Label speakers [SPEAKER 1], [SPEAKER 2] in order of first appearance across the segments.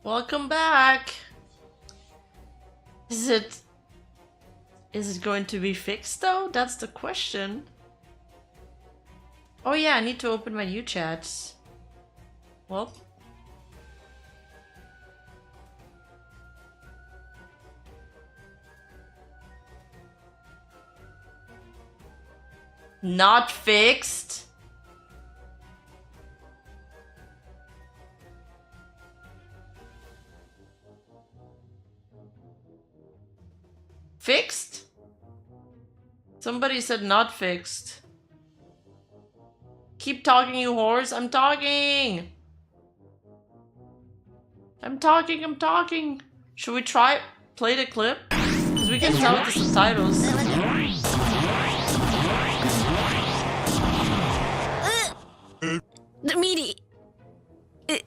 [SPEAKER 1] Welcome back. Is it going to be fixed though? That's the question. Oh yeah, I need to open my new chats. Well. Not fixed. Fixed? Somebody said not fixed. Keep talking, you whores. I'm talking. I'm talking. Should we try play the clip? Because we can tell with the subtitles.
[SPEAKER 2] Meaty. Okay.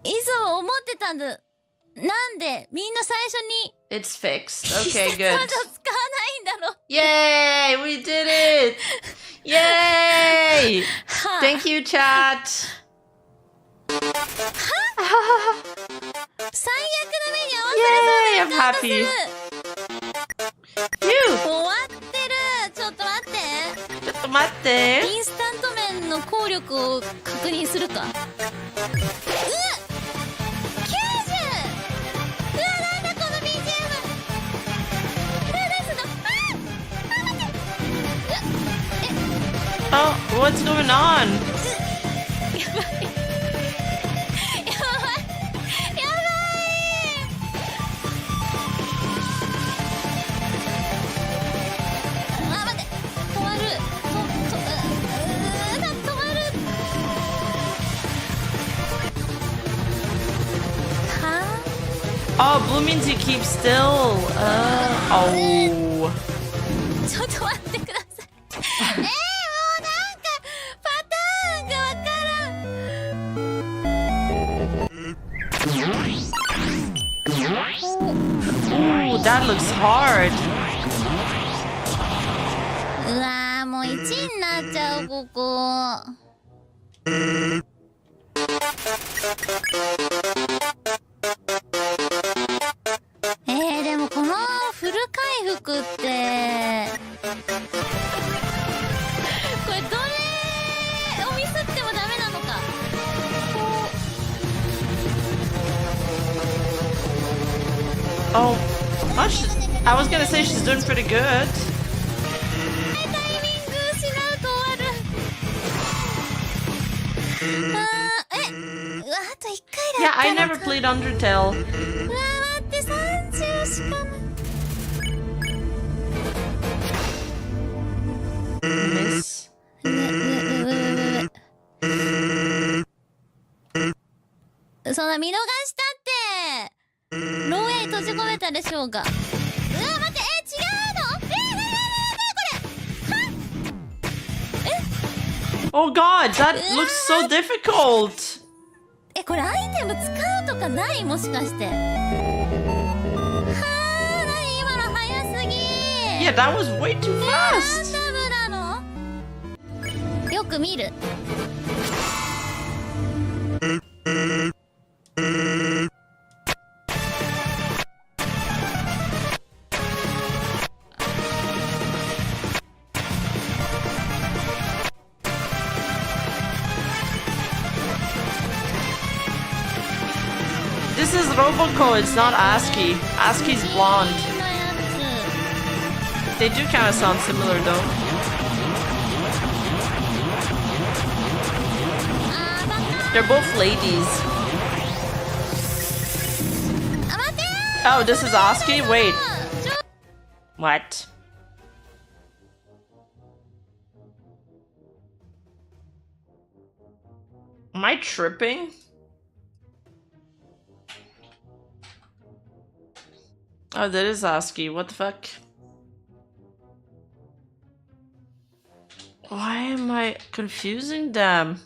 [SPEAKER 2] いつも思ってたんだ。なんでみんな最初に
[SPEAKER 1] It's fixed. Okay, good.
[SPEAKER 2] 使わないんだろう。
[SPEAKER 1] Yay! We did it! Yay! Thank you, chat.
[SPEAKER 2] 最悪な目に遭わ
[SPEAKER 1] Yay!
[SPEAKER 2] せ
[SPEAKER 1] I'm
[SPEAKER 2] るそうだ。
[SPEAKER 1] happy.
[SPEAKER 2] 終わってる。ちょっと待って。
[SPEAKER 1] ちょっと待って。
[SPEAKER 2] インスタント麺の効力を確認するか。うわっ
[SPEAKER 1] Oh, what's going on? Oh, blue means you keep still. Oh.
[SPEAKER 2] ちょっと待ってください。
[SPEAKER 1] Ooh, that looks hard.
[SPEAKER 2] うわー、もう1になっちゃう、ここ。でもこのフル回復って、これどれをミスってもダメなのか。
[SPEAKER 1] Oh, I was gonna say she's doing pretty good.
[SPEAKER 2] タイミング失うと終わる。うわ、あと1回だった。
[SPEAKER 1] Yeah, I never played Undertale.
[SPEAKER 2] うわ、待って30しかない。
[SPEAKER 1] Miss.
[SPEAKER 2] そんな見逃したって。牢屋に閉じ込めたでしょうが。うわ、待って、違うの？Oh
[SPEAKER 1] god, that looks so difficult.
[SPEAKER 2] これアイテム使うとかない？もしかして。はあ、何今の早すぎ。
[SPEAKER 1] Yeah, that was way too fast.
[SPEAKER 2] ランダムなの？よく見る。
[SPEAKER 1] This is Roboco, it's not ASCII. ASCII's blonde. They do kind of sound similar though. They're both ladies. Oh, this is ASCII? Wait. What? Am I tripping? Oh, that is ASCII. What the fuck? Why am I confusing them?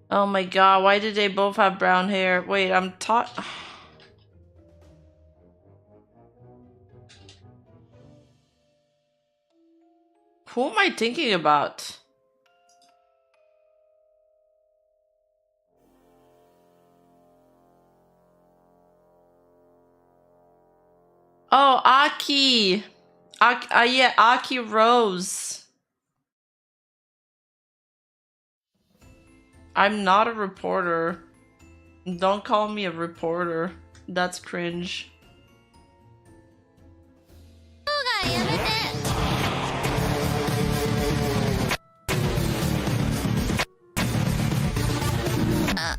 [SPEAKER 1] Oh my god, why did they both have brown hair? Wait, I'm taught. Who am I thinking about? Aki. Yeah, Aki Rose. I'm not a reporter. Don't call me a reporter. That's cringe.
[SPEAKER 2] やめて。あ。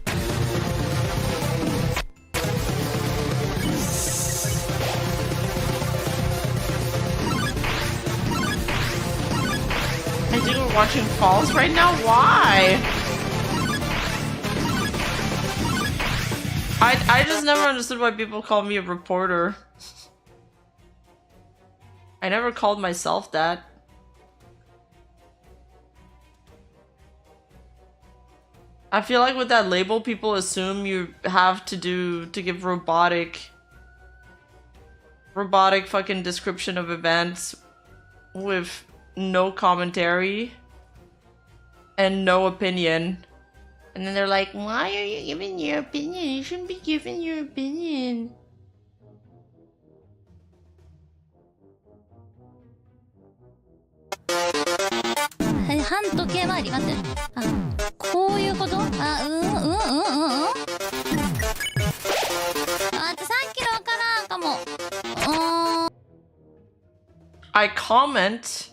[SPEAKER 1] I think we're watching Falls right now? Why? I just never understood why people call me a reporter. I never called myself that. I feel like with that label, people assume you have to give robotic fucking description of events with no commentary and no opinion. And then they're like, why are you giving your opinion? You shouldn't be giving your opinion.
[SPEAKER 2] Hey, 半時計回り待って。あ、こういうこと？あ、あ、さっきのわからんかも。
[SPEAKER 1] I comment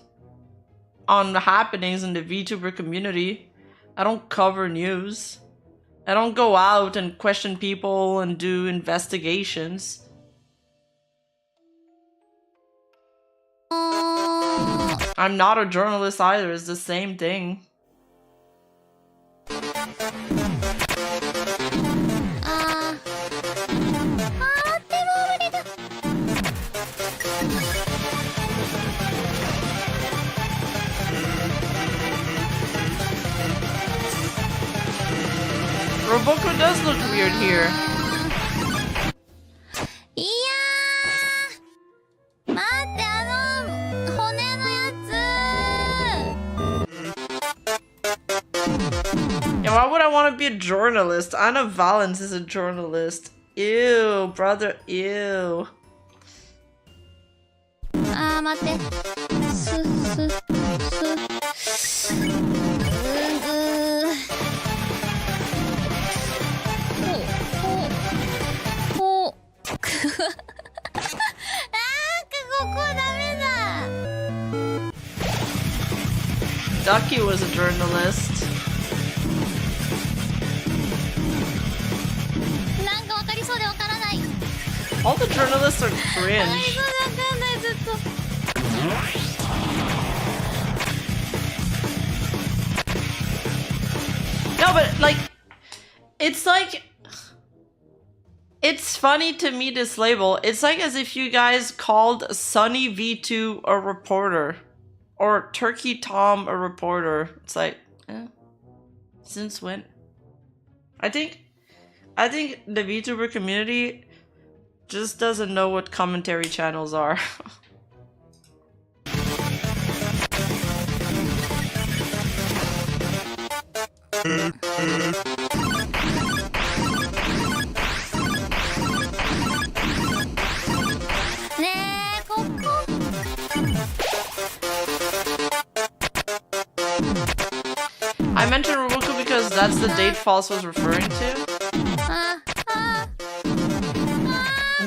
[SPEAKER 1] on the happenings in the VTuber community. I don't cover news. I don't go out and question people and do investigations. I'm not a journalist either, it's the same thing. Roboco does look weird here. Yeah, why would I want to be a journalist? Anna Valens is a journalist. Ew, brother, ew.
[SPEAKER 2] あー、待って。
[SPEAKER 1] Ducky was a journalist. All the journalists are cringe. No, but like, it's funny to me, this label. It's like as if you guys called Sunny V2 a reporter. Or Turkey Tom a reporter. It's like, since when? I think the VTuber community just doesn't know what commentary channels are. I mentioned Roboku because that's the date False was referring to.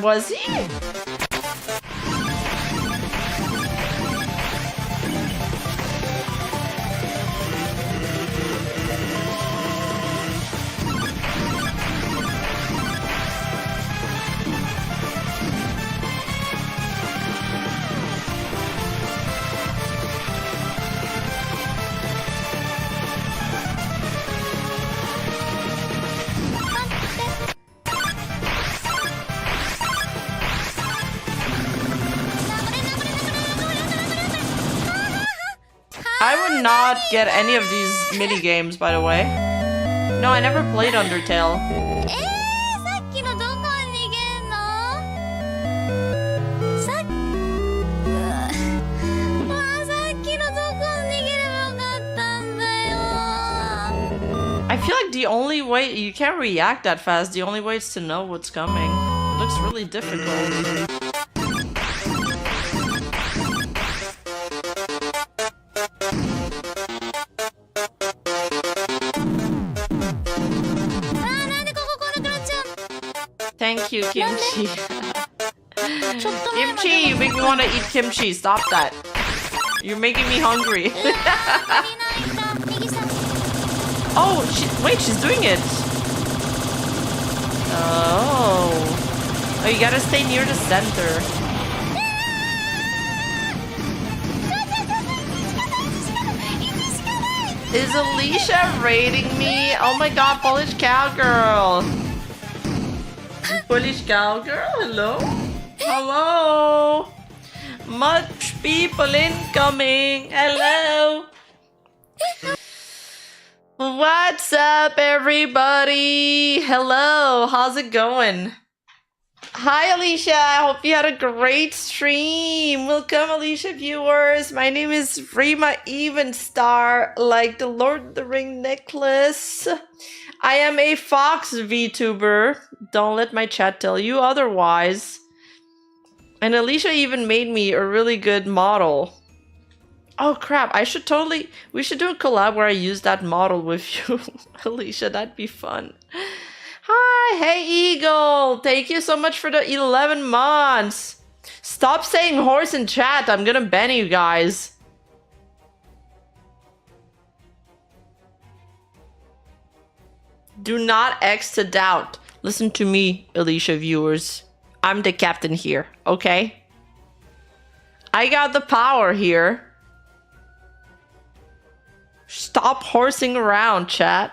[SPEAKER 1] Was he? I would not get any of these mini games, by the way. No, I never played Undertale. I feel like the only way you can't react that fast. The only way is to know what's coming. It looks really difficult. you, kimchi.
[SPEAKER 2] ちょっと前まで
[SPEAKER 1] Kimchi, you make me want to eat kimchi. Stop that. You're making me hungry.
[SPEAKER 2] 足りないんだ右差し
[SPEAKER 1] Oh, wait, she's doing it. Oh. Oh, you gotta stay near the center. Is Alicia raiding me? Oh my god, Polish cowgirl. Polish cowgirl, hello? Hello. Much people incoming. Hello. What's up, everybody? Hello, how's it going? Hi, Alicia. I hope you had a great stream. Welcome, Alicia viewers. My name is Rima Evenstar, like the Lord of the Ring necklace. I am a Fox VTuber. Don't let my chat tell you otherwise. And Alicia even made me a really good model. Oh crap, we should do a collab where I use that model with you, Alicia, that'd be fun. Hi, hey Eagle, thank you so much for the 11 months. Stop saying horse in chat, I'm gonna ban you guys. Do not X to doubt. Listen to me, Alicia viewers. I'm the captain here, okay? I got the power here. Stop horsing around, chat.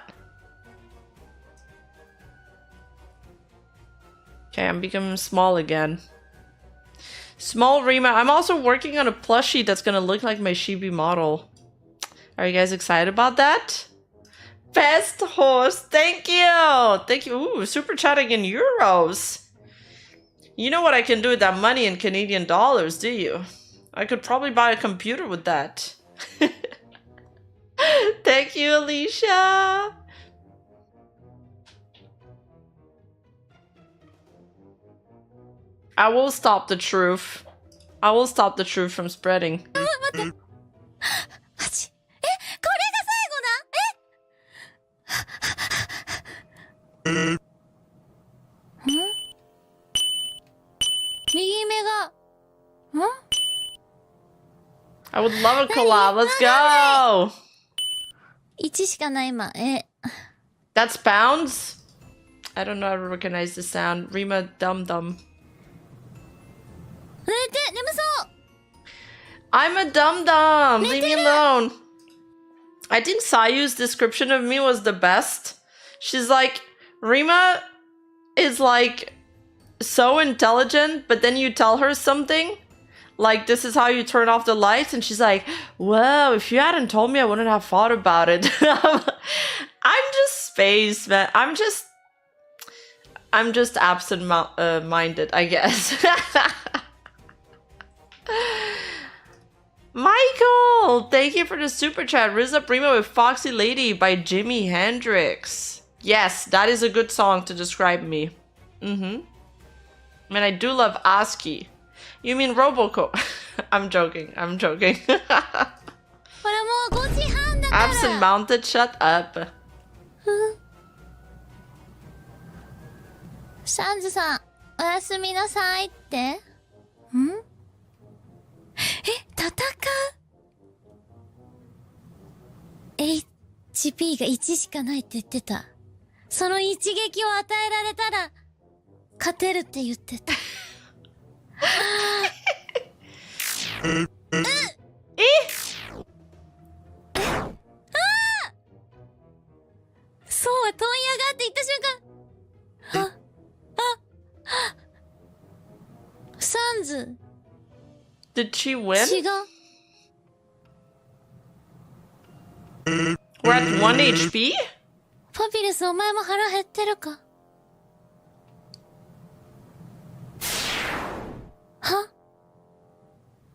[SPEAKER 1] Okay, I'm becoming small again. Small Rima. I'm also working on a plushie that's gonna look like my Shibi model. Are you guys excited about that? Best horse. Thank you. Thank you. Ooh, super chatting in euros. You know what I can do with that money in Canadian dollars, do you? I could probably buy a computer with that. Thank you, Alicia. I will stop the truth. I will stop the truth from spreading.
[SPEAKER 2] 待ってマジこれが最後なん右目が
[SPEAKER 1] I would love a collab. Let's go.
[SPEAKER 2] 1しかない今
[SPEAKER 1] That's pounds? I don't know how to recognize the sound. Rima dum dum.
[SPEAKER 2] 眠そう
[SPEAKER 1] I'm a dum dum. Leave me alone. I think Sayu's description of me was the best. She's like, Rima is like so intelligent, but then you tell her something. Like, this is how you turn off the lights. And she's like, whoa, if you hadn't told me, I wouldn't have thought about it. I'm just space, man. I'm just absent-minded, I guess. Michael, thank you for the super chat. Rizza Prima with Foxy Lady by Jimi Hendrix. Yes, that is a good song to describe me. I mean, I do love ASCII. You mean Roboco? I'm joking. I'm joking.
[SPEAKER 2] これもう5時半だから
[SPEAKER 1] Absent mounted, shut up.
[SPEAKER 2] サンズさんおやすみなさいってん戦う HP が1しかないって言ってたその一撃を与えられたら勝てるって言ってたそうは問屋がって言った瞬間サンズ
[SPEAKER 1] Did she win?
[SPEAKER 2] 違う
[SPEAKER 1] We're at 1 HP?
[SPEAKER 2] パピルスお前も腹減ってるかは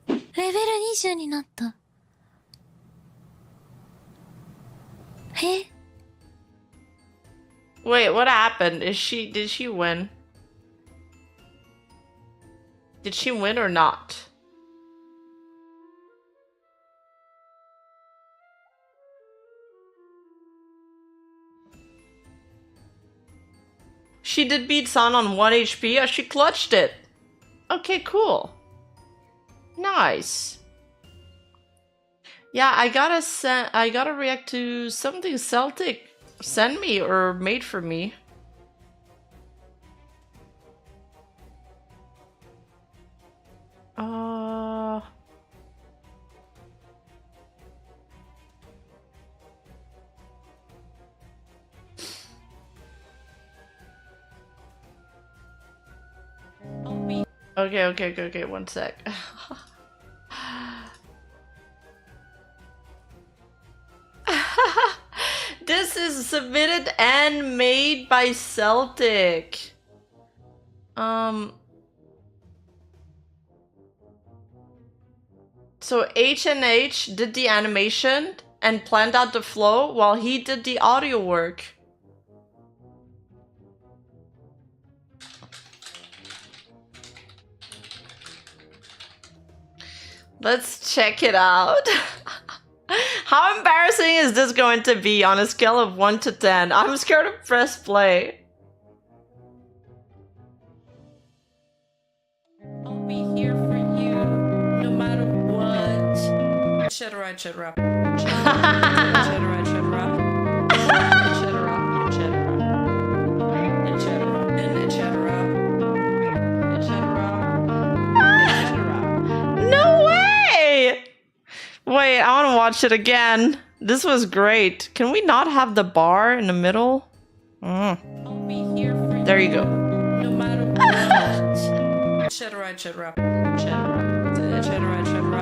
[SPEAKER 2] レベル20になった
[SPEAKER 1] Wait, what happened? Did she win? Did she win or not? She did beat San on 1 HP. Oh, she clutched it. Okay, cool. Nice. Yeah, I gotta react to something Celtic sent me or made for me. Okay, one sec. This is submitted and made by Celtic. So H&H did the animation and planned out the flow while he did the audio work. Let's check it out. How embarrassing is this going to be on a scale of 1 to 10? I'm scared to press play. I'll be here for you, no matter what. Cheddar, cheddar, cheddar, cheddar, no way! Wait, I want to watch it again. This was great. Can we not have the bar in the middle? I'll be here for you. There you go. No matter what. Cheddar, cheddar, cheddar, cheddar, cheddar,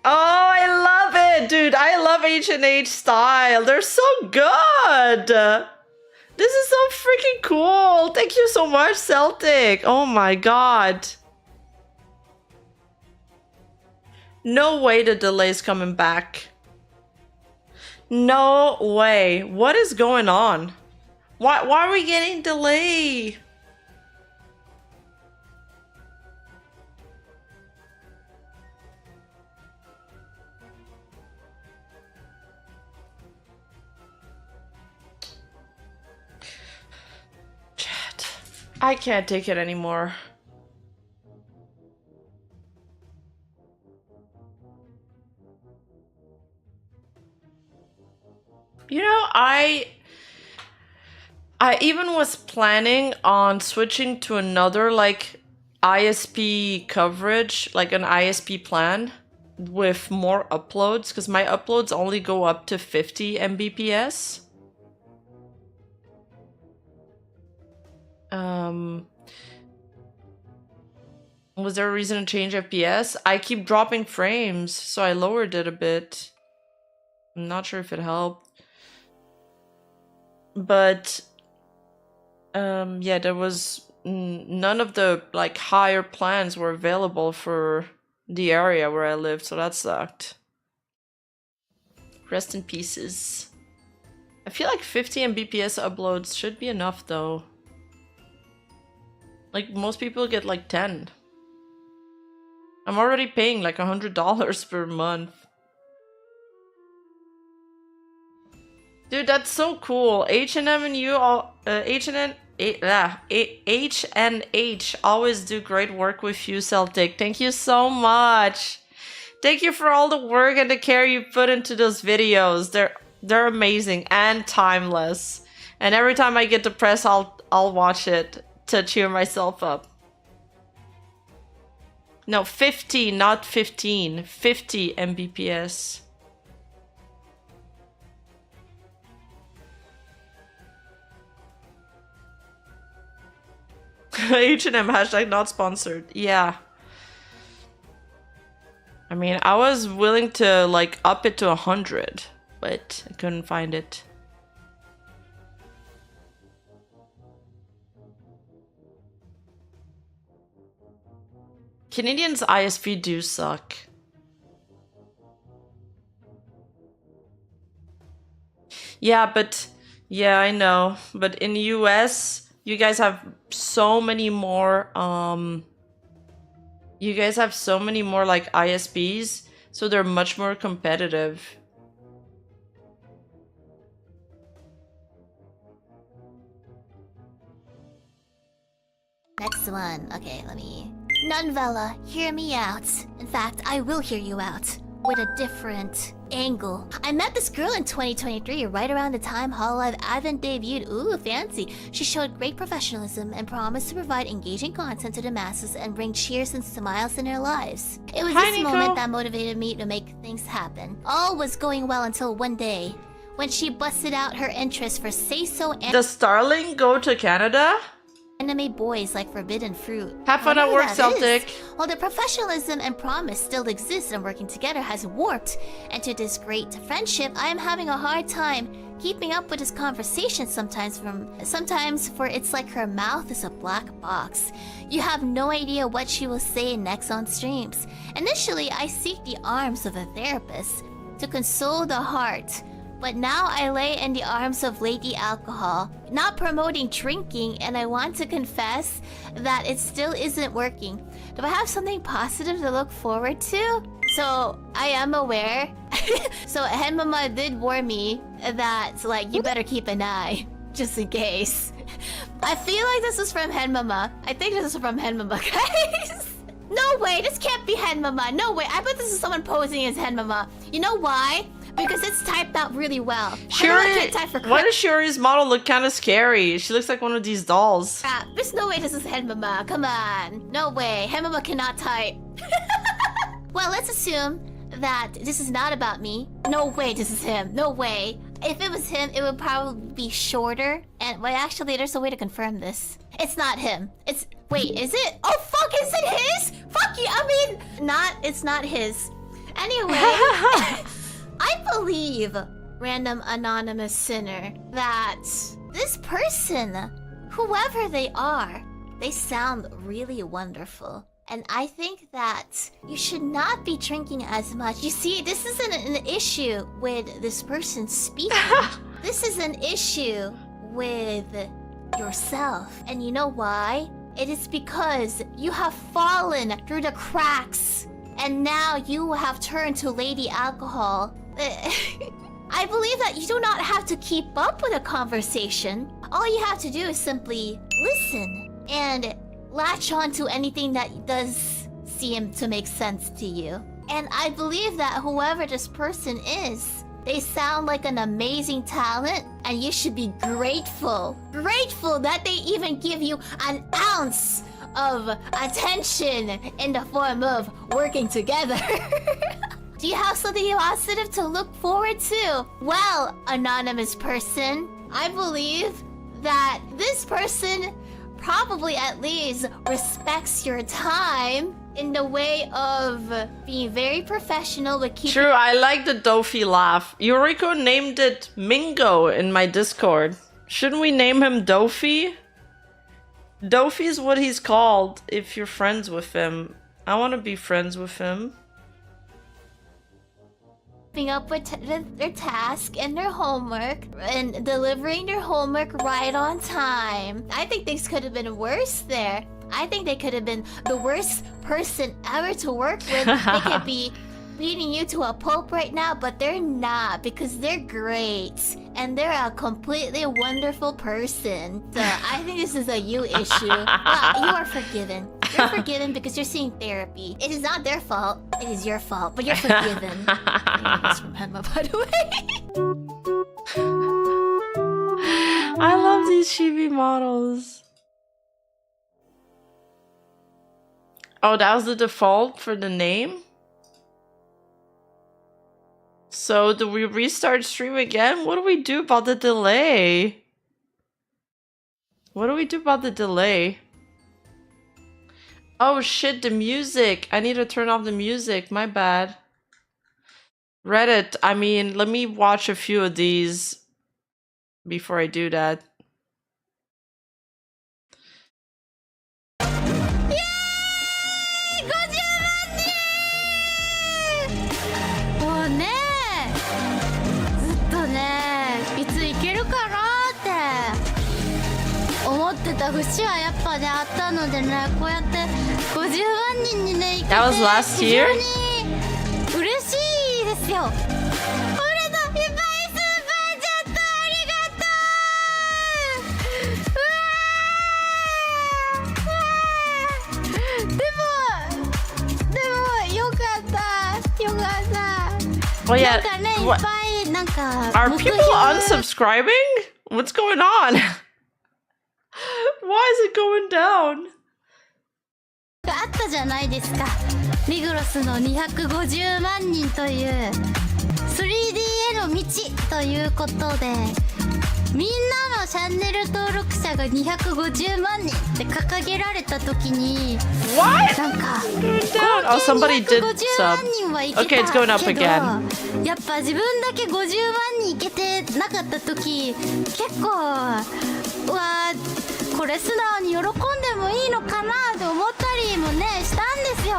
[SPEAKER 1] Oh, I love it, dude. I love H&H style. They're so good. This is so freaking cool. Thank you so much, Celtic. Oh my god. No way the delay's coming back. No way. What is going on? Why are we getting delay? Chat. I can't take it anymore. You know, I even was planning on switching to another like ISP coverage, like an ISP plan with more uploads, because my uploads only go up to 50 Mbps. Was there a reason to change FPS? I keep dropping frames, so I lowered it a bit. I'm not sure if it helped. But yeah, there was none of the like higher plans were available for the area where I lived, so that sucked. Rest in pieces. I feel like 50 Mbps uploads should be enough though. Like most people get like 10. I'm already paying like $100 per month. Dude, that's so cool. H&M and you all, H&H always do great work with you, Celtic. Thank you so much. Thank you for all the work and the care you put into those videos. They're amazing and timeless. And every time I get depressed, I'll watch it to cheer myself up. No, 50, not 15. 50 Mbps. H&M hashtag not sponsored. Yeah. I mean, I was willing to like up it to 100, but I couldn't find it. Canadians ISP do suck. Yeah, but yeah, I know. But in the US, you guys have so many more You guys have so many more like ISPs, so they're much more competitive.
[SPEAKER 2] Next one. Okay, let me... Nunvella, hear me out. In fact, I will hear you out. With a different angle. I met this girl in 2023, right around the time Hololive Advent debuted. Ooh, fancy. She showed great professionalism and promised to provide engaging content to the masses and bring cheers and smiles in their lives. It was this moment that motivated me to make things happen. All was going well until one day, when she busted out her interest for say-so and...
[SPEAKER 1] Does Starling go to Canada?
[SPEAKER 2] Anime boys like forbidden fruit.
[SPEAKER 1] Have fun at work, Celtic.
[SPEAKER 2] While the professionalism and promise still exists and working together has warped into this great friendship, I am having a hard time keeping up with this conversation sometimes for it's like her mouth is a black box. You have no idea what she will say next on streams. Initially, I seek the arms of a therapist to console the heart. But now I lay in the arms of Lady Alcohol, not promoting drinking, and I want to confess that it still isn't working. Do I have something positive to look forward to? So, I am aware. So, Henmama did warn me that, like, you better keep an eye, just in case. I feel like this is from Henmama. I think this is from Henmama, guys. No way, this can't be Henmama. No way, I bet this is someone posing as Henmama. You know why? Because it's typed out really well.
[SPEAKER 1] Shuri, why does Shuri's model look kind of scary? She looks like one of these dolls.
[SPEAKER 2] There's no way this is Henmama. Come on. No way. Henmama cannot type. Well, let's assume that this is not about me. No way this is him. No way. If it was him, it would probably be shorter. And wait, actually, there's a way to confirm this. It's not him. It's... Wait, is it? Oh, fuck, is it his? Fuck you. I mean, it's not his. Anyway... I believe, random anonymous sinner, that this person, whoever they are, they sound really wonderful. And I think that you should not be drinking as much. You see, this isn't an issue with this person speaking. This is an issue with yourself. And you know why? It is because you have fallen through the cracks. And now you have turned to Lady Alcohol. I believe that you do not have to keep up with a conversation. All you have to do is simply listen and latch on to anything that does seem to make sense to you. And I believe that whoever this person is, they sound like an amazing talent, and you should be grateful. Grateful that they even give you an ounce of attention in the form of working together. Do you have something positive to look forward to? Well, anonymous person, I believe that this person probably at least respects your time in the way of being very professional with keeping...
[SPEAKER 1] True, I like the Dofi laugh. Yuriko named it Mingo in my Discord. Shouldn't we name him Dofi? Dofi is what he's called if you're friends with him. I want to be friends with him.
[SPEAKER 2] Up with their task and their homework and delivering their homework right on time. I think things could have been worse there. I think they could have been the worst person ever to work with. They could be beating you to a pulp right now, but they're not, because they're great and they're a completely wonderful person. So I think this is a you issue. Well, you are forgiven. You're forgiven because you're seeing therapy. It is not their fault. It is your fault, but you're forgiven. That's from Henma, by the way.
[SPEAKER 1] I love these chibi models. Oh, that was the default for the name? So, do we restart stream again? What do we do about the delay? What do we do about the delay? Oh shit, the music. I need to turn off the music. My bad. Reddit, I mean, let me watch a few of these before I do that.
[SPEAKER 2] ってた節はやっぱねあったのでね、こうやって50万人にね行けて
[SPEAKER 1] That was last
[SPEAKER 2] 非
[SPEAKER 1] year?
[SPEAKER 2] 常に嬉しいですよ。俺のいっぱいスーパーチャットありがとう。でもよかったよかった。
[SPEAKER 1] Oh yeah.
[SPEAKER 2] なんかねいっ
[SPEAKER 1] What?
[SPEAKER 2] ぱいなんか
[SPEAKER 1] Are
[SPEAKER 2] 目
[SPEAKER 1] people
[SPEAKER 2] 標
[SPEAKER 1] unsubscribing? What's going on? Why is it going down?
[SPEAKER 2] があったじゃないですか。リグロスの250万人という 3D への道ということで、みんなのチャンネル登録者が250万人って掲げられた時に
[SPEAKER 1] What?
[SPEAKER 2] なんか
[SPEAKER 1] Down. Oh, somebody did
[SPEAKER 2] 250
[SPEAKER 1] sub.
[SPEAKER 2] 万人はいけた
[SPEAKER 1] Okay, it's going up
[SPEAKER 2] けど
[SPEAKER 1] again.
[SPEAKER 2] やっぱ自分だけ50万人いけてなかった時結構うわこれ素直に喜んでもいいのかなと思ったりもねしたんですよ。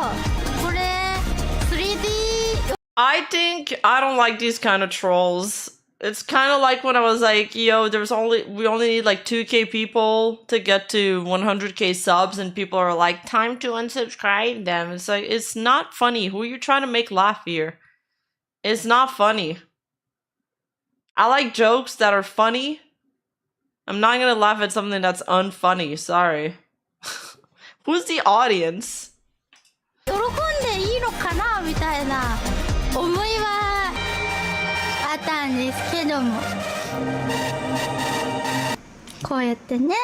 [SPEAKER 2] これ 3D
[SPEAKER 1] I think I don't like these kind of trolls. It's kind of like when I was like, yo, we only need like 2K people to get to 100K subs, and people are like, time to unsubscribe them. It's like, it's not funny. Who are you trying to make laugh here? It's not funny. I like jokes that are funny. I'm not gonna laugh at something that's unfunny. Sorry. Who's the audience?
[SPEAKER 2] 喜んでいいのかなみたいな思いはあったんですけども、こうやってね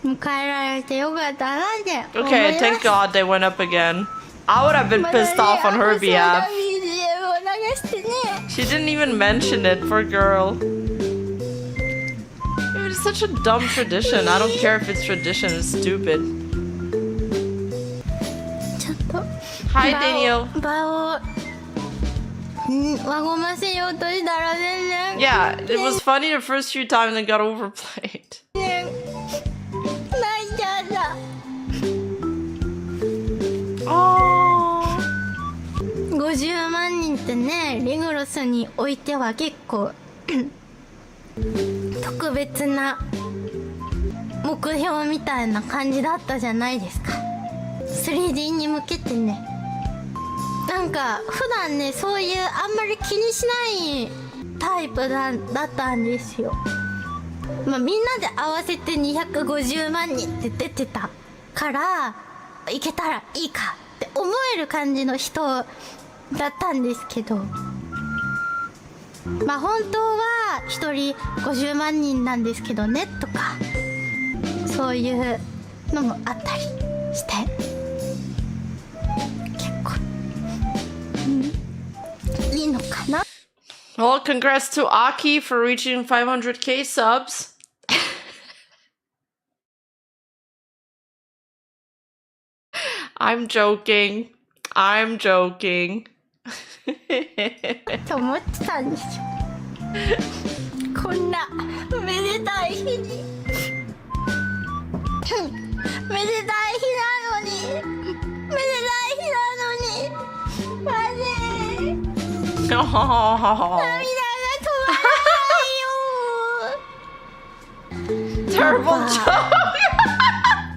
[SPEAKER 2] 迎えられてよかったなって思います。
[SPEAKER 1] Okay, thank God they went up again. I would have been pissed off on her behalf. She didn't even mention it, poor girl. Dude, it's such a dumb tradition. I don't care if it's tradition, it's stupid.
[SPEAKER 2] ちょっと
[SPEAKER 1] Hi, Daniel.
[SPEAKER 2] 場を輪ごませようとしたら全然
[SPEAKER 1] Yeah, it was funny the first few times and got overplayed.
[SPEAKER 2] 泣いちゃった。
[SPEAKER 1] Oh.
[SPEAKER 2] 50万人ってねリグロスにおいては結構特別な目標みたいな感じだったじゃないですか。 3D に向けてね、なんか普段ねそういうあんまり気にしないタイプだったんですよ。まあみんなで合わせて250万人って出てたからいけたらいいかって思える感じの人だったんですけど、まあ本当は1人50万人なんですけどねとかそういうのもあったりして結構いいのかな。
[SPEAKER 1] Well, congrats to Aki for reaching 500K subs. I'm joking. I'm joking.
[SPEAKER 2] と思ってたんですよ。こんなめでたい日にめでたい日なのにめでたい日なのにマジ涙が止まらないよ。
[SPEAKER 1] Terrible joke.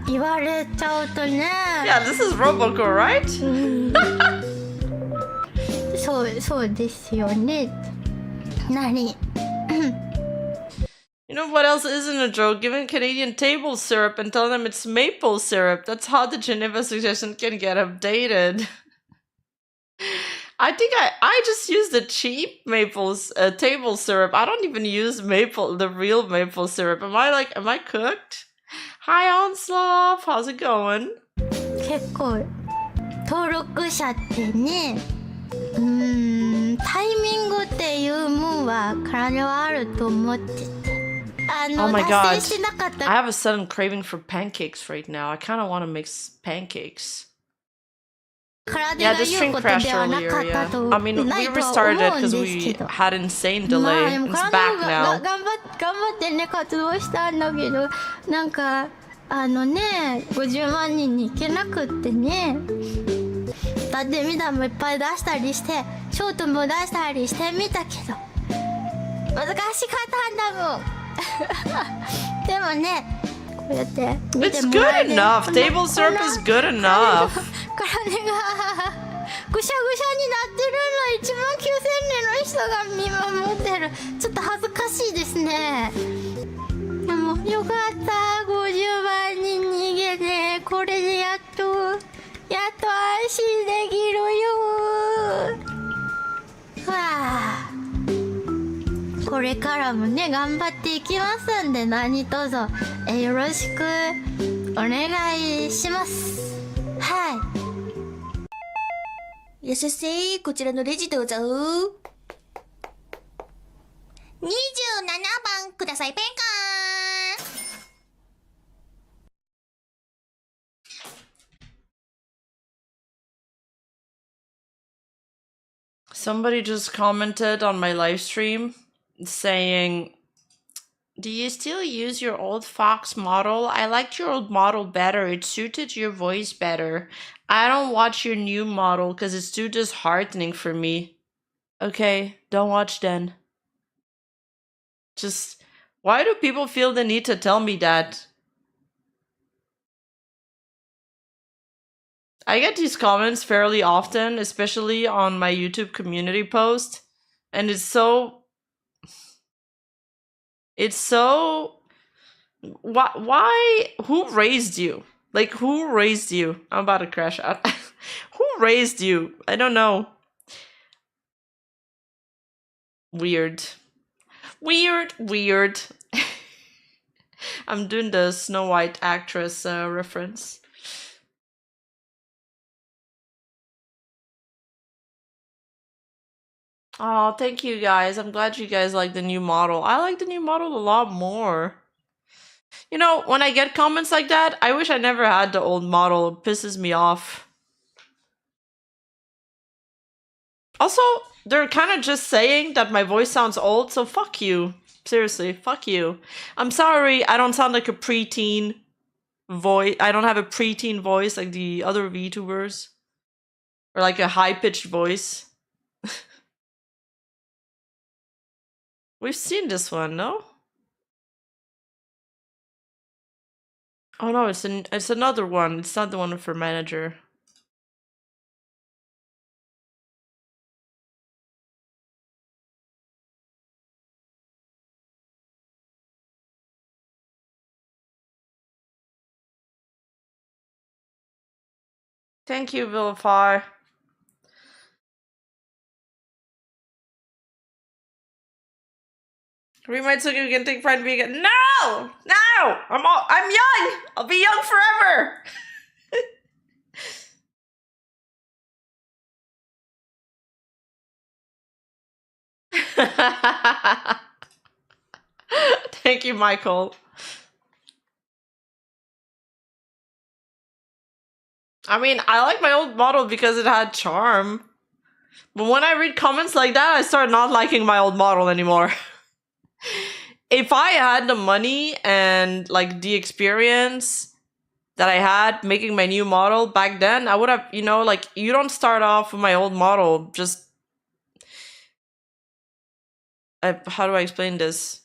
[SPEAKER 2] 言われちゃうとね。
[SPEAKER 1] Yeah, this is Roboco, right?
[SPEAKER 2] そうですよね。何
[SPEAKER 1] You know what else isn't a joke? Giving Canadian table syrup and telling them it's maple syrup. That's how the Geneva suggestion can get updated. I think I just use the cheap table syrup. I don't even use the real maple syrup. Am I cooked? Hi, Onslaught. How's it going?
[SPEAKER 2] 結構登録者ってね、タイミングっていうもんは体はあると思ってて、
[SPEAKER 1] Oh my
[SPEAKER 2] 達
[SPEAKER 1] god.
[SPEAKER 2] 成してなかった
[SPEAKER 1] I have a sudden craving for pancakes right now. I kind of want to make pancakes.
[SPEAKER 2] 体
[SPEAKER 1] Yeah,
[SPEAKER 2] が
[SPEAKER 1] this
[SPEAKER 2] 言う
[SPEAKER 1] stream
[SPEAKER 2] ことで
[SPEAKER 1] crashed
[SPEAKER 2] はな
[SPEAKER 1] earlier,
[SPEAKER 2] かった
[SPEAKER 1] yeah.
[SPEAKER 2] と
[SPEAKER 1] I mean,
[SPEAKER 2] な
[SPEAKER 1] we
[SPEAKER 2] いとは
[SPEAKER 1] restarted
[SPEAKER 2] 思
[SPEAKER 1] it
[SPEAKER 2] うん
[SPEAKER 1] because
[SPEAKER 2] ですけ
[SPEAKER 1] we
[SPEAKER 2] ど、
[SPEAKER 1] had insane
[SPEAKER 2] ま
[SPEAKER 1] delay.
[SPEAKER 2] あでも
[SPEAKER 1] It's
[SPEAKER 2] 体
[SPEAKER 1] back
[SPEAKER 2] が
[SPEAKER 1] now.
[SPEAKER 2] 頑張ってね活動したんだけど、なんか50万人に行けなくってね、だってみたもいっぱい出したりしてショートも出したりしてみたけど難しかったんだもん。でもねうやって見て
[SPEAKER 1] It's
[SPEAKER 2] も
[SPEAKER 1] good
[SPEAKER 2] らえて
[SPEAKER 1] enough.
[SPEAKER 2] こんな
[SPEAKER 1] Table syrup is good
[SPEAKER 2] 体
[SPEAKER 1] enough.
[SPEAKER 2] がぐしゃぐしゃになってるの1万9000人の人が見守ってる。ちょっと恥ずかしいですね。でもよかった50万人逃げてこれでやっと安心できるよ。はあこれからもね頑張っていきますんで何卒よろしくお願いします。はい。いらっしゃいませ。こちらのレジどうぞ。27番くださいペンカー。
[SPEAKER 1] Somebody just commented on my live stream saying, do you still use your old Fox model? I liked your old model better. It suited your voice better. I don't watch your new model because it's too disheartening for me. Okay, don't watch then. Just, why do people feel the need to tell me that? I get these comments fairly often, especially on my YouTube community post, and it's so... Why? Who raised you? Like, who raised you? I'm about to crash out. Who raised you? I don't know. Weird. Weird. I'm doing the Snow White actress reference. Oh, thank you guys. I'm glad you guys like the new model. I like the new model a lot more. You know, when I get comments like that, I wish I never had the old model. It pisses me off. Also, they're kind of just saying that my voice sounds old, so fuck you. Seriously, fuck you. I'm sorry, I don't sound like a preteen voice. I don't have a preteen voice like the other VTubers. Or like a high-pitched voice. We've seen this one, no? Oh no, it's another one. It's not the one for manager. Thank you, Vilify. We might so you can take pride in being a— No! I'm young! I'll be young forever! Thank you, Michael. I mean, I like my old model because it had charm. But when I read comments like that, I start not liking my old model anymore. If I had the money and like the experience that I had making my new model back then, I would have, you know, like, you don't start off with my old model, just... how do I explain this?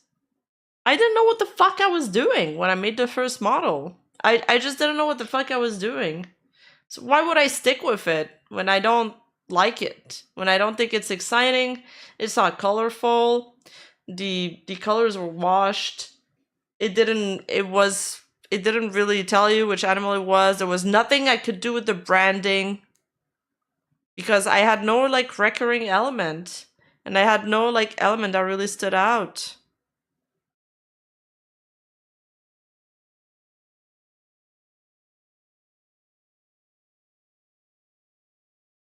[SPEAKER 1] I didn't know what the fuck I was doing when I made the first model. I just didn't know what the fuck I was doing. So why would I stick with it when I don't like it? When I don't think it's exciting, it's not colorful, the colors were washed, it didn't really tell you which animal it was. There was nothing I could do with the branding because I had no like recurring element, and I had no like element that really stood out.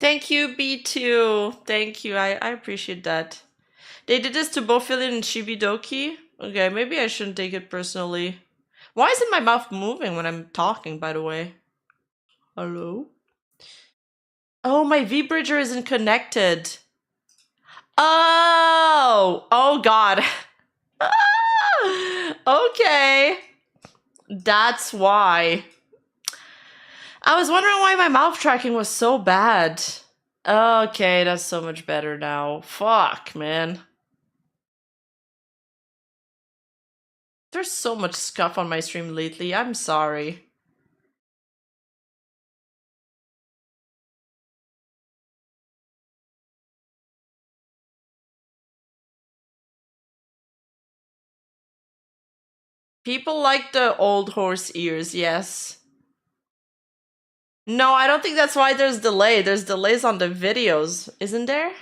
[SPEAKER 1] Thank you, B2. Thank you. I appreciate that. They did this to both Villain and Shibidoki. Okay, maybe I shouldn't take it personally. Why isn't my mouth moving when I'm talking, by the way? Hello? Oh, my V-Bridger isn't connected. Oh god. Okay. That's why. I was wondering why my mouth tracking was so bad. Okay, that's so much better now. Fuck, man. There's so much scuff on my stream lately. I'm sorry. People like the old horse ears, yes. No, I don't think that's why there's delay. There's delays on the videos, isn't there?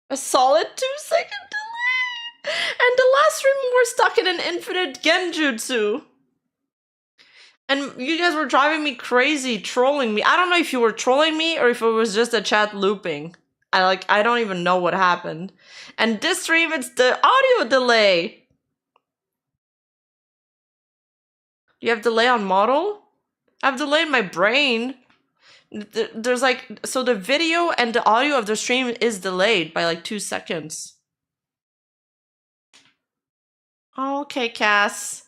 [SPEAKER 1] A solid 2-second delay! And the last stream we were stuck in an infinite genjutsu. And you guys were driving me crazy, trolling me. I don't know if you were trolling me or if it was just a chat looping. I don't even know what happened. And this stream, it's the audio delay. You have delay on model? I have delay in my brain. There's like, so the video and the audio of the stream is delayed by like 2 seconds. Okay, Cass.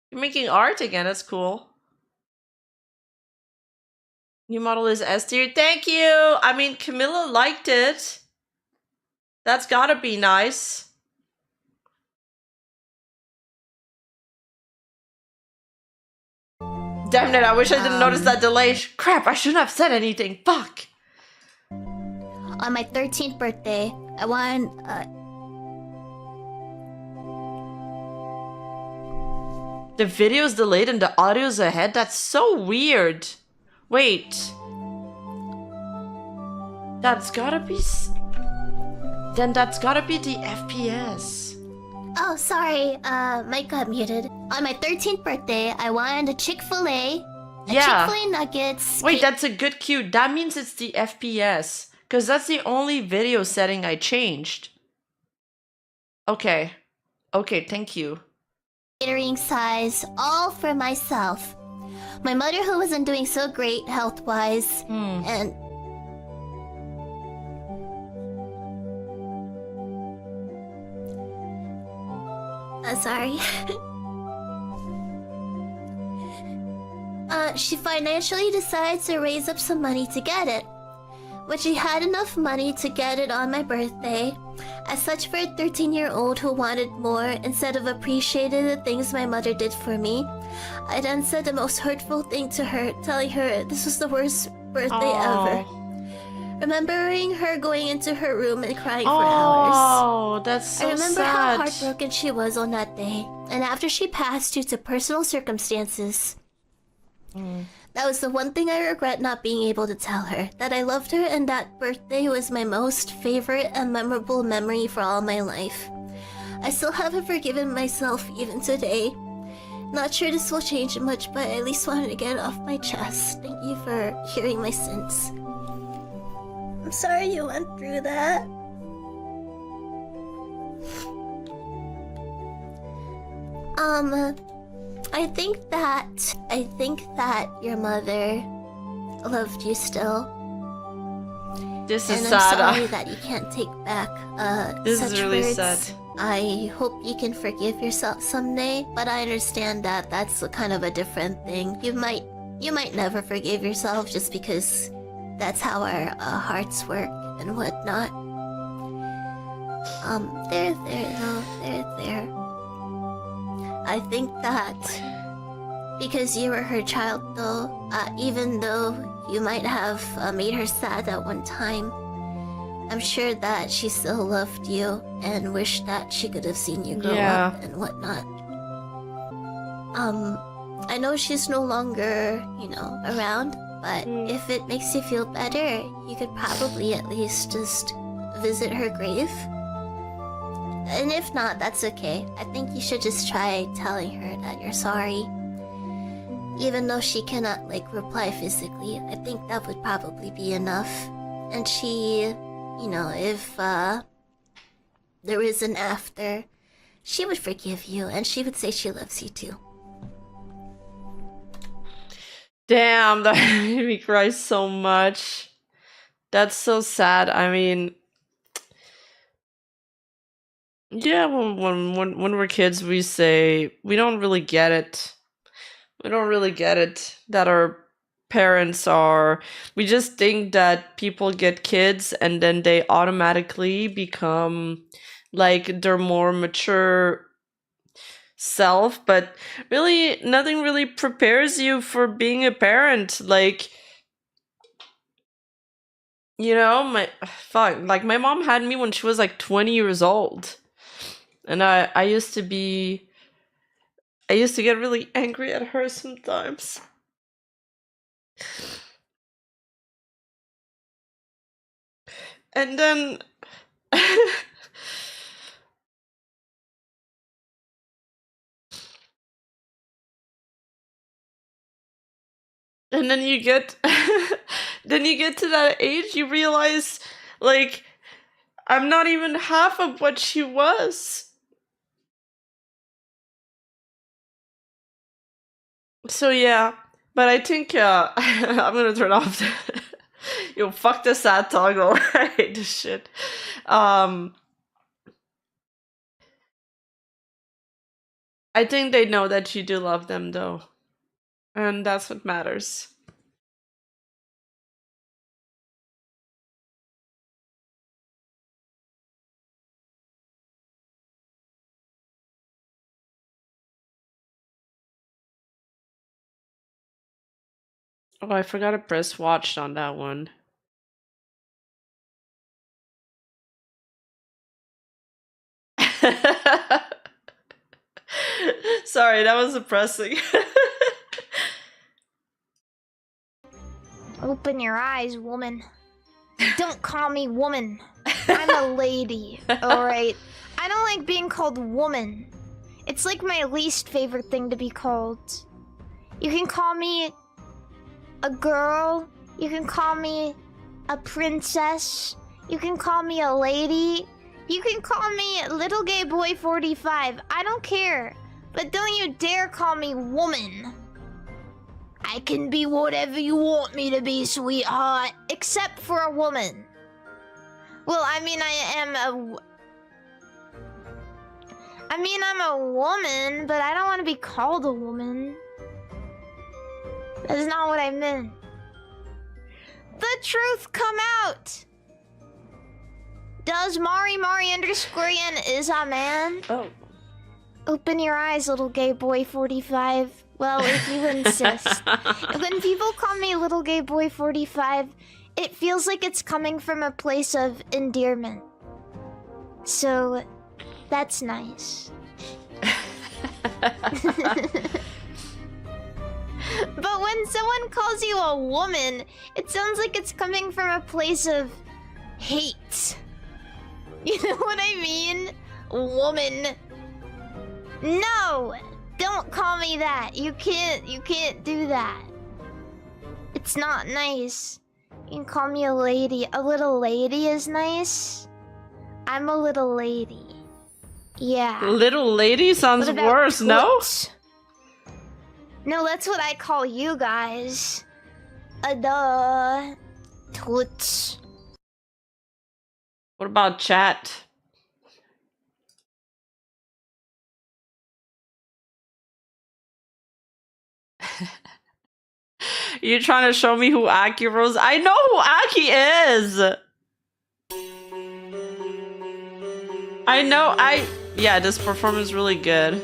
[SPEAKER 1] You're making art again, that's cool. New model is S tier. Thank you! I mean, Camilla liked it. That's gotta be nice. Damn it, I wish I didn't notice that delay. Crap, I shouldn't have said anything. Fuck.
[SPEAKER 2] On my 13th birthday, I won.
[SPEAKER 1] The video's delayed and the audio's ahead? That's so weird. Wait. That's gotta be... Then that's gotta be the FPS.
[SPEAKER 2] Oh, sorry. Mic got muted. On my 13th birthday, I wanted a Chick-fil-A.
[SPEAKER 1] Yeah.
[SPEAKER 2] Chick-fil-A nuggets.
[SPEAKER 1] Wait, that's a good cue. That means it's the FPS. Because that's the only video setting I changed. Okay. Okay, thank you.
[SPEAKER 2] Catering size, all for myself. My mother, who wasn't doing so great health-wise, and... sorry. She financially decides to raise up some money to get it. When she had enough money to get it on my birthday, as such for a 13-year-old who wanted more instead of appreciating the things my mother did for me, I then said the most hurtful thing to her, telling her this was the worst birthday ever. Remembering her going into her room and crying for hours.
[SPEAKER 1] Oh, that's so sad.
[SPEAKER 2] I remember how heartbroken she was on that day, and after she passed due to personal circumstances. That was the one thing I regret not being able to tell her, that I loved her and that birthday was my most favorite and memorable memory for all my life. I still haven't forgiven myself even today. Not sure this will change much, but I at least wanted to get it off my chest. Thank you for hearing my sins. I'm sorry you went through that. I think that your mother loved you still.
[SPEAKER 1] This is
[SPEAKER 2] and
[SPEAKER 1] sad.
[SPEAKER 2] I'm sorry that you can't take back
[SPEAKER 1] this
[SPEAKER 2] such
[SPEAKER 1] is really
[SPEAKER 2] words.
[SPEAKER 1] sad.
[SPEAKER 2] I hope you can forgive yourself someday, but I understand that that's a kind of a different thing. You might never forgive yourself just because that's how our hearts work and whatnot. They're there. I think that because you were her child, though, even though you might have made her sad at one time, I'm sure that she still loved you and wished that she could have seen you grow up and whatnot. I know she's no longer, around, but if it makes you feel better, you could probably at least just visit her grave. And if not, that's okay. I think you should just try telling her that you're sorry. Even though she cannot, reply physically, I think that would probably be enough. And she, if there is an after, she would forgive you, and she would say she loves you too.
[SPEAKER 1] Damn, that made me cry so much. That's so sad. I mean, yeah, when we're kids, we say we don't really get it. We don't really get it that our parents are. We just think that people get kids and then they automatically become like their more mature self, but really nothing really prepares you for being a parent. Like, you know, like my mom had me when she was like 20 years old. And I used to get really angry at her sometimes. And then and then you get then you get to that age, you realize like I'm not even half of what she was. So yeah, but I think I'm gonna turn off the yo, fuck the sad toggle. I hate this shit. I think they know that you do love them though. And that's what matters. Oh, I forgot to press watched on that one. Sorry, that was depressing.
[SPEAKER 3] Open your eyes, woman. Don't call me woman. I'm a lady, alright? I don't like being called woman. It's like my least favorite thing to be called. You can call me a girl. You can call me a princess. You can call me a lady. You can call me little gay boy 45. I don't care. But don't you dare call me woman. I can be whatever you want me to be, sweetheart. Except for a woman. Well, I mean, I'm a woman, but I don't want to be called a woman. That's not what I meant. The truth come out! Does Mari_N is a man?
[SPEAKER 1] Oh.
[SPEAKER 3] Open your eyes, little gay boy 45. Well, if you insist. When people call me little gay boy 45, it feels like it's coming from a place of endearment. So, that's nice. But when someone calls you a woman, it sounds like it's coming from a place of hate. You know what I mean? Woman. No! Don't call me that. You can't do that. It's not nice. You can call me a lady. A little lady is nice. I'm a little lady. Yeah.
[SPEAKER 1] Little lady sounds worse, no?
[SPEAKER 3] No, that's what I call you guys. Duh. Toots.
[SPEAKER 1] What about chat? You're trying to show me who Aki Rose? I know who Aki is! Yeah, this performance is really good.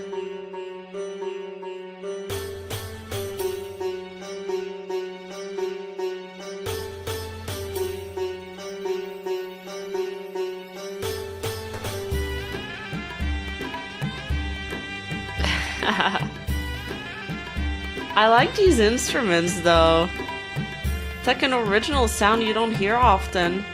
[SPEAKER 1] I like these instruments though. It's like an original sound you don't hear often.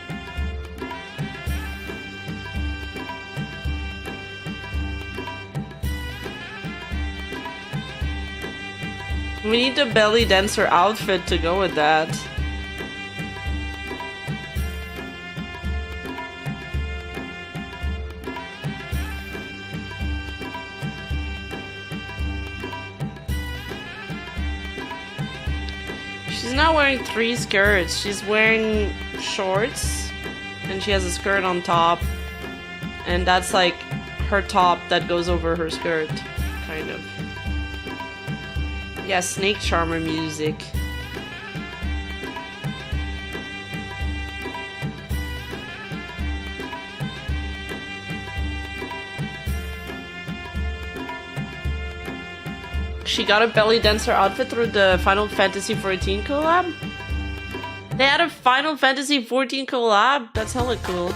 [SPEAKER 1] We need the belly dancer outfit to go with that. She's not wearing 3 skirts. She's wearing shorts and she has a skirt on top. And that's like her top that goes over her skirt, kind of. Yeah, Snake Charmer music. She got a belly dancer outfit through the Final Fantasy XIV collab? They had a Final Fantasy XIV collab? That's hella cool.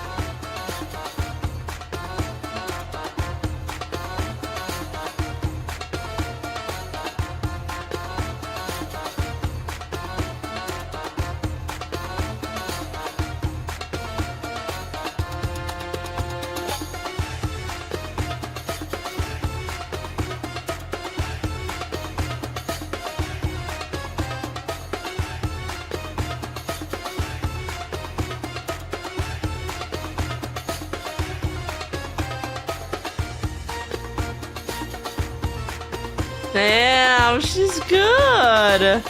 [SPEAKER 1] Damn, she's good.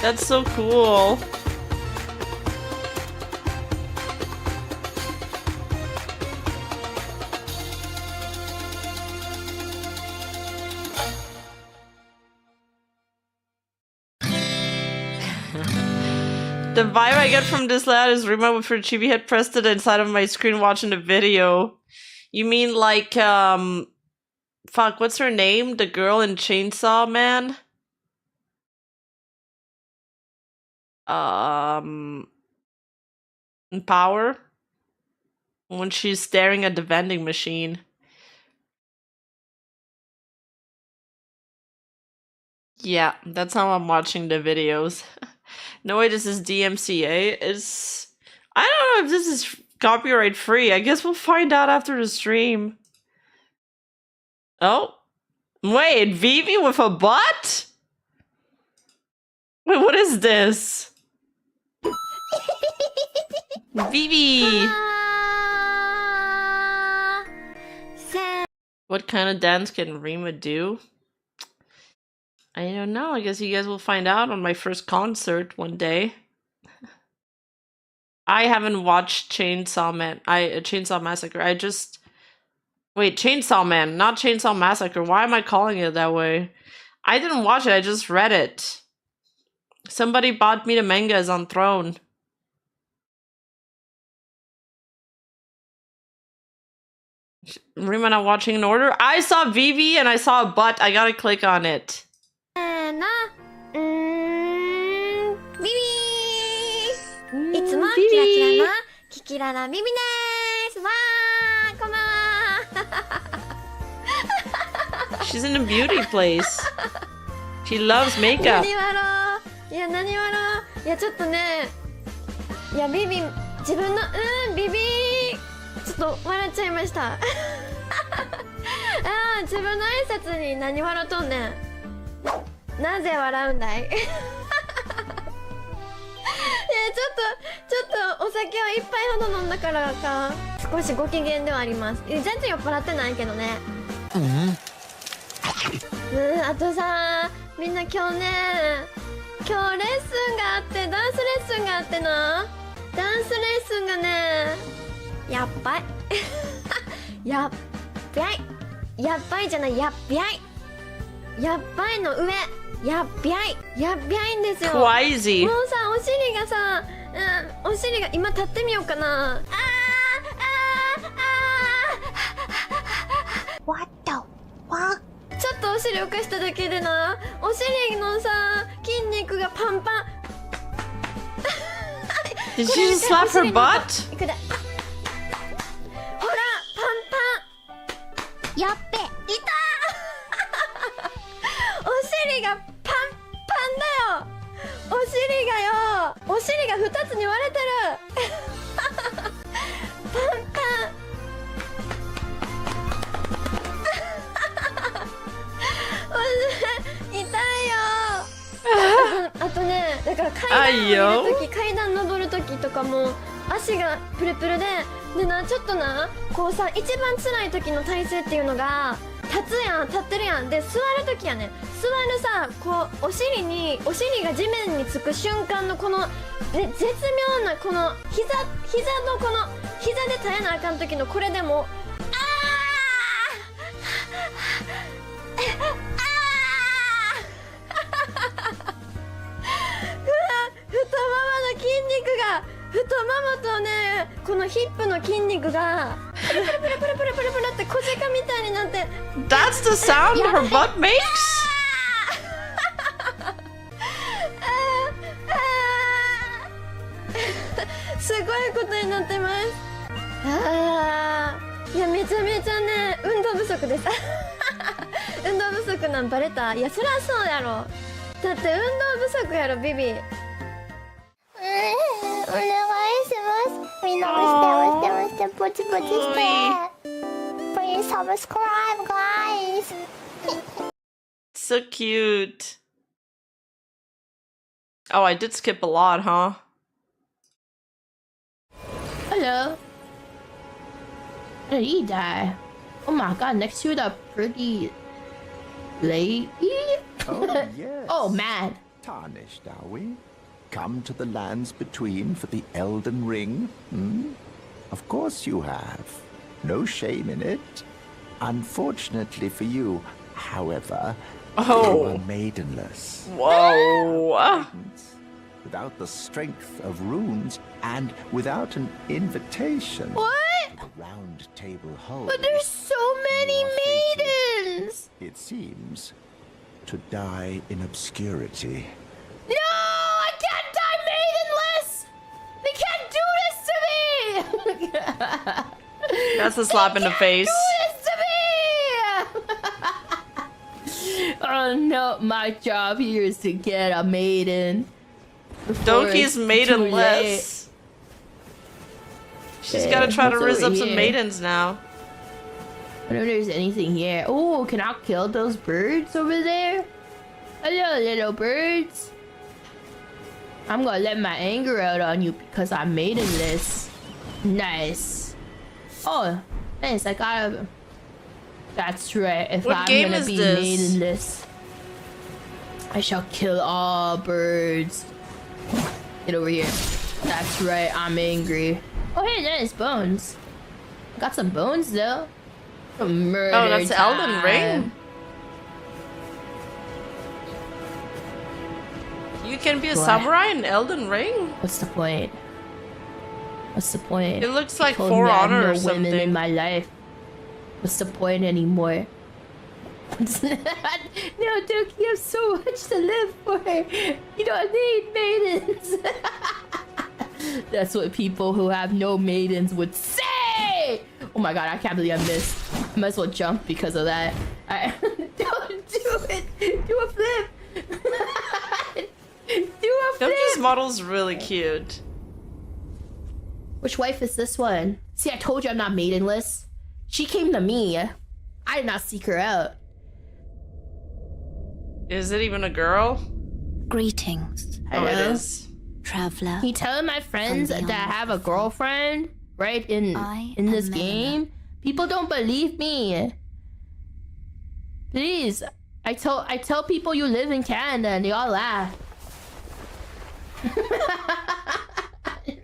[SPEAKER 1] That's so cool. The vibe I get from this lad is Rima with her chibi head pressed it inside of my screen watching the video. You mean like, fuck, what's her name? The girl in Chainsaw Man? In Power? When she's staring at the vending machine. Yeah, that's how I'm watching the videos. No way, this is DMCA. I don't know if this is copyright free. I guess we'll find out after the stream. Oh. Wait, Vivi with a butt? Wait, what is this? Vivi! What kind of dance can Rima do? I don't know. I guess you guys will find out on my first concert one day. I haven't watched Chainsaw Massacre. Wait, Chainsaw Man, not Chainsaw Massacre. Why am I calling it that way? I didn't watch it, I just read it. Somebody bought me the mangas on Throne. Rima not watching in order? I saw Vivi and I saw a butt. I gotta click on it. She's in a beauty place. She loves makeup.
[SPEAKER 4] いや何笑ういやちょっとねいやビビ自分のビビちょっと笑っちゃいましたあー自分の挨拶に何笑っとんねんなぜ笑うんだいいやちょっとお酒を一杯ほど飲んだからか少しご機嫌ではあります全然酔っ払ってないけどねあとさみんな今日レッスンがあってダンスレッスンがあってなダンスレッスンがねやっばいやっばいやっばいじゃないやっびゃいやっばいの上やっびゃいやっびゃいんですよもうさお尻がさ、お尻が今立ってみようかな
[SPEAKER 3] What the fuck?
[SPEAKER 4] ちょっとお尻浮かしただけでなお尻のさ筋肉がパンパン
[SPEAKER 1] Did she just slap her butt?
[SPEAKER 4] ほらパンパンやっべいたお尻がパンパンだよお尻がよお尻が2つに割れてるパンパン痛いよあとねだから階段登る時とかも足がプルプルでなちょっとなこうさ一番辛い時の体勢っていうのが立ってるやんで座る時やね座るさこうお尻が地面につく瞬間のこの絶妙なこの膝のこの膝で耐えなあかん時のこれでも太ももの筋肉が太ももとね、このヒップの筋肉がプルプルプルプルプルプルプルって小鹿みたいになって。
[SPEAKER 1] That's the sound her butt makes?
[SPEAKER 4] すごいことになってます。いや、めちゃめちゃね、運動不足です。運動不足なんバレた。いや、そりゃそうやろ。だって運動不足やろ、ビビ。
[SPEAKER 3] お願いします。みんな押してポチポチして。Please subscribe, guys.
[SPEAKER 1] So cute. Oh, I did skip a lot, huh?
[SPEAKER 5] Hello. How did he die? Oh my god, next to the pretty lady?
[SPEAKER 6] Oh, yes.
[SPEAKER 5] Oh man.
[SPEAKER 6] Tarnished, are we? Come to the lands between for the Elden Ring? Hmm? Of course you have. No shame in it. Unfortunately for you, however, you are maidenless.
[SPEAKER 1] Whoa.
[SPEAKER 6] Without the strength of runes and without an invitation.
[SPEAKER 5] What?
[SPEAKER 6] The round table holds.
[SPEAKER 5] But there's so many maidens!
[SPEAKER 6] It seems to die in obscurity.
[SPEAKER 5] No! I can't die maidenless! They can't do this to me!
[SPEAKER 1] That's a slap in the face.
[SPEAKER 5] Do this to me! Oh no, my job here is to get a maiden.
[SPEAKER 1] Doki's maidenless. She's gotta try to raise up some maidens now.
[SPEAKER 5] I don't know if there's anything here. Oh, can I kill those birds over there? Hello, little birds. I'm gonna let my anger out on you because I'm maidenless. Nice. Oh, nice. I got a... That's right. If
[SPEAKER 1] What
[SPEAKER 5] I'm
[SPEAKER 1] game
[SPEAKER 5] gonna
[SPEAKER 1] is
[SPEAKER 5] be
[SPEAKER 1] this?
[SPEAKER 5] maidenless, I shall kill all birds. Get over here. That's right. I'm angry. Oh, hey, nice bones. Got some bones though. Murder
[SPEAKER 1] Oh, that's
[SPEAKER 5] time.
[SPEAKER 1] Elden Ring. You can be a
[SPEAKER 5] What?
[SPEAKER 1] samurai in Elden Ring?
[SPEAKER 5] What's the point? What's the point?
[SPEAKER 1] It looks
[SPEAKER 5] You
[SPEAKER 1] like
[SPEAKER 5] told
[SPEAKER 1] For
[SPEAKER 5] me I have
[SPEAKER 1] Honor
[SPEAKER 5] no
[SPEAKER 1] or
[SPEAKER 5] women
[SPEAKER 1] something.
[SPEAKER 5] in my life. What's the point anymore? No, Doki, you have so much to live for. You don't need maidens. That's what people who have no maidens would say. Oh my god, I can't believe I missed. I might as well jump because of that. Don't do it. Do a flip. Do a flip.
[SPEAKER 1] Doki's model's really cute.
[SPEAKER 5] Which wife is this one? See, I told you I'm not maidenless. She came to me. I did not seek her out.
[SPEAKER 1] Is it even a girl?
[SPEAKER 7] Greetings,
[SPEAKER 1] Oh, it
[SPEAKER 5] Hello?
[SPEAKER 1] is.
[SPEAKER 7] traveler.
[SPEAKER 5] Can you tell my friends
[SPEAKER 7] From
[SPEAKER 5] that
[SPEAKER 7] beyond
[SPEAKER 5] have a
[SPEAKER 7] the
[SPEAKER 5] girlfriend, right? In
[SPEAKER 7] I
[SPEAKER 5] this
[SPEAKER 7] am
[SPEAKER 5] game? People don't believe me. Please. I tell people you live in Canada and they all laugh.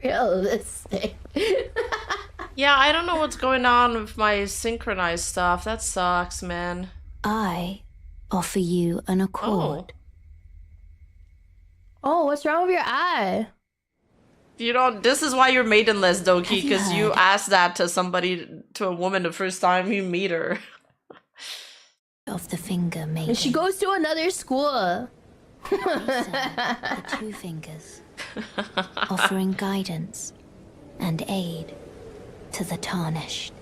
[SPEAKER 5] Realistic.
[SPEAKER 1] Yeah, I don't know what's going on with my synchronized stuff. That sucks, man.
[SPEAKER 7] I offer you an accord.
[SPEAKER 5] Oh, what's wrong with your eye?
[SPEAKER 1] You don't. This is why you're maidenless, Doki,
[SPEAKER 7] Have you
[SPEAKER 1] because you
[SPEAKER 7] heard?
[SPEAKER 1] asked that to somebody, to a woman, the first time you meet her.
[SPEAKER 7] Of the finger maiden.
[SPEAKER 5] And she goes to another school.
[SPEAKER 7] These are the two fingers, offering guidance and aid to the tarnished.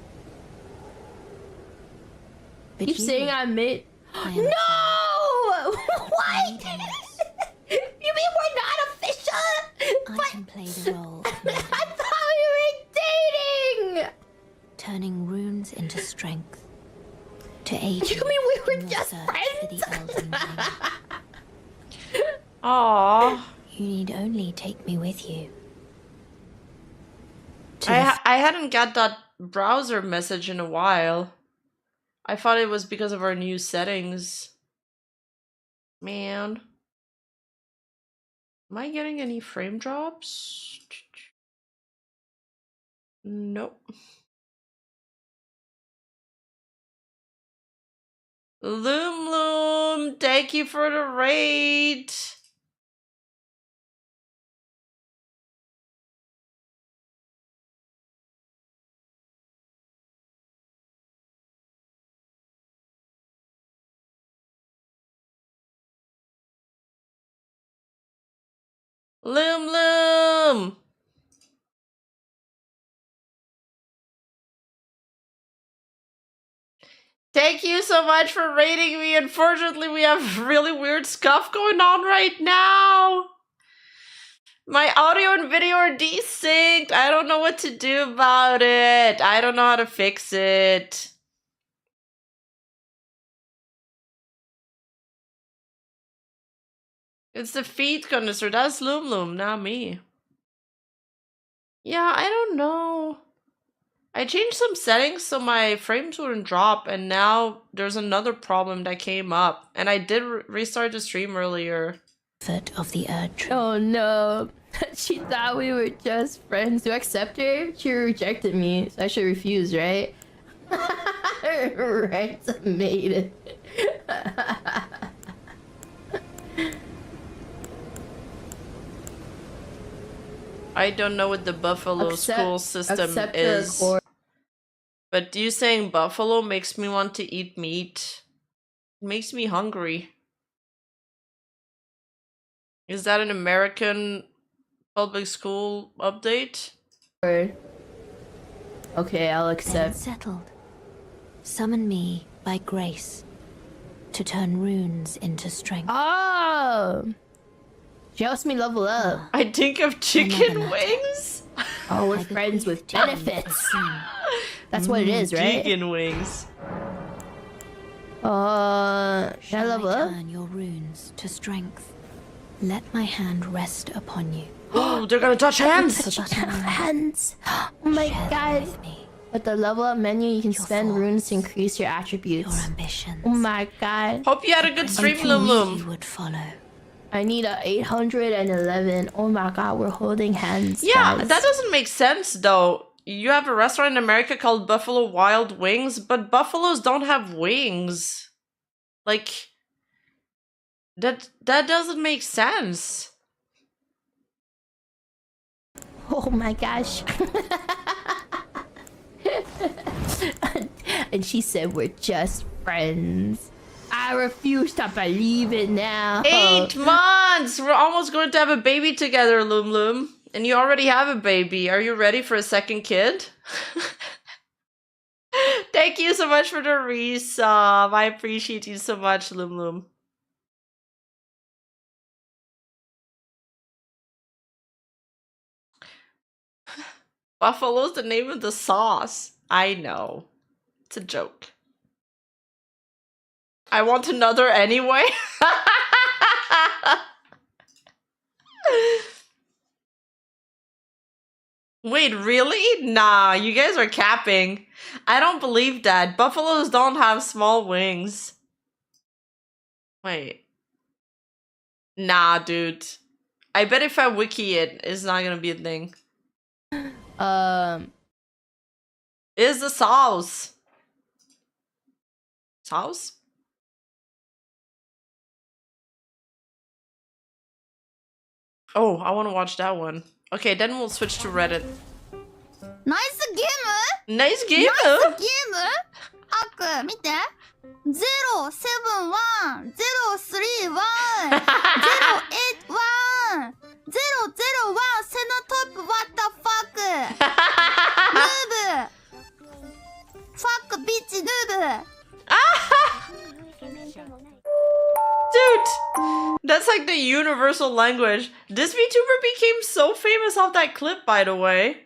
[SPEAKER 7] But
[SPEAKER 5] Keep
[SPEAKER 7] you,
[SPEAKER 5] saying I'm made.
[SPEAKER 7] I am
[SPEAKER 5] No! What?
[SPEAKER 7] maidenless.
[SPEAKER 5] You mean we're not official?
[SPEAKER 7] I can play the role of
[SPEAKER 5] I
[SPEAKER 7] maiden,
[SPEAKER 5] thought we were dating!
[SPEAKER 7] turning runes into strength to aid
[SPEAKER 5] You mean we were
[SPEAKER 7] in your
[SPEAKER 5] just
[SPEAKER 7] search for the
[SPEAKER 5] friends?
[SPEAKER 7] Elden Ring.
[SPEAKER 1] Aww.
[SPEAKER 7] You need only take me with you. To
[SPEAKER 1] I hadn't got that browser message in a while. I thought it was because of our new settings. Man. Am I getting any frame drops? Nope. Loom Loom, thank you for the raid. Loom Loom! Thank you so much for rating me. Unfortunately, we have really weird stuff going on right now. My audio and video are desynced. I don't know what to do about it. I don't know how to fix it. It's the feed condenser. That's Loom Loom, not me. Yeah, I don't know. I changed some settings so my frames wouldn't drop, and now there's another problem that came up. And I did restart the stream earlier.
[SPEAKER 7] Foot of the urge.
[SPEAKER 5] Oh no. She thought we were just friends. Do I accept her? She rejected me, so I should refuse, right? Right, made it.
[SPEAKER 1] I don't know what the Buffalo school system is. But you saying buffalo makes me want to eat meat. It makes me hungry. Is that an American public school update?
[SPEAKER 5] Okay, I'll
[SPEAKER 7] Then
[SPEAKER 5] accept.
[SPEAKER 7] settled. Summon me by grace to turn runes into strength.
[SPEAKER 5] Oh! She helps me level up.
[SPEAKER 1] I think of chicken wings.
[SPEAKER 5] Oh, we're friends with benefits. That's what it is, right?
[SPEAKER 1] Chicken wings.
[SPEAKER 5] Can I
[SPEAKER 7] Shall
[SPEAKER 5] level
[SPEAKER 7] I
[SPEAKER 5] up?
[SPEAKER 7] turn your runes to strength? Let my hand rest upon you.
[SPEAKER 1] Oh, they're gonna touch hands.
[SPEAKER 7] Forgotten runes,
[SPEAKER 5] Hands! Oh my
[SPEAKER 7] share them
[SPEAKER 5] god!
[SPEAKER 7] with me.
[SPEAKER 5] With the level up menu, you can spend
[SPEAKER 7] thoughts,
[SPEAKER 5] runes to increase your
[SPEAKER 7] Your
[SPEAKER 5] attributes.
[SPEAKER 7] ambitions.
[SPEAKER 5] Oh my god.
[SPEAKER 1] Hope you had a good stream,
[SPEAKER 7] Until
[SPEAKER 1] Loom
[SPEAKER 7] you
[SPEAKER 1] Loom.
[SPEAKER 7] would follow.
[SPEAKER 5] I need a 811. Oh my god, we're holding hands.
[SPEAKER 1] Yeah,
[SPEAKER 5] guys.
[SPEAKER 1] that doesn't make sense though. You have a restaurant in America called Buffalo Wild Wings, but buffaloes don't have wings. Like that doesn't make sense.
[SPEAKER 5] Oh my gosh. And she said we're just friends. I refuse to believe it now.
[SPEAKER 1] 8 months! We're almost going to have a baby together, Loom Loom. And you already have a baby. Are you ready for a second kid? Thank you so much for the resub. I appreciate you so much, Loom Loom. Buffalo's the name of the sauce. I know. It's a joke. I want another anyway. Wait, really? Nah, you guys are capping. I don't believe that. Buffaloes don't have small wings. Wait. Nah, dude. I bet if I wiki it, it's not gonna be a thing. Is the sauce? Sauce? Oh, I want to watch that one. Okay, then we'll switch to Reddit.
[SPEAKER 2] ナイスゲーム
[SPEAKER 1] Nice game!
[SPEAKER 2] ナイスゲームアック見て071 031 081 001 セノトップ what the fuck ヌーブ fuck bitch ヌーブ
[SPEAKER 1] Dude! That's like the universal language. This VTuber became so famous off that clip, by the way.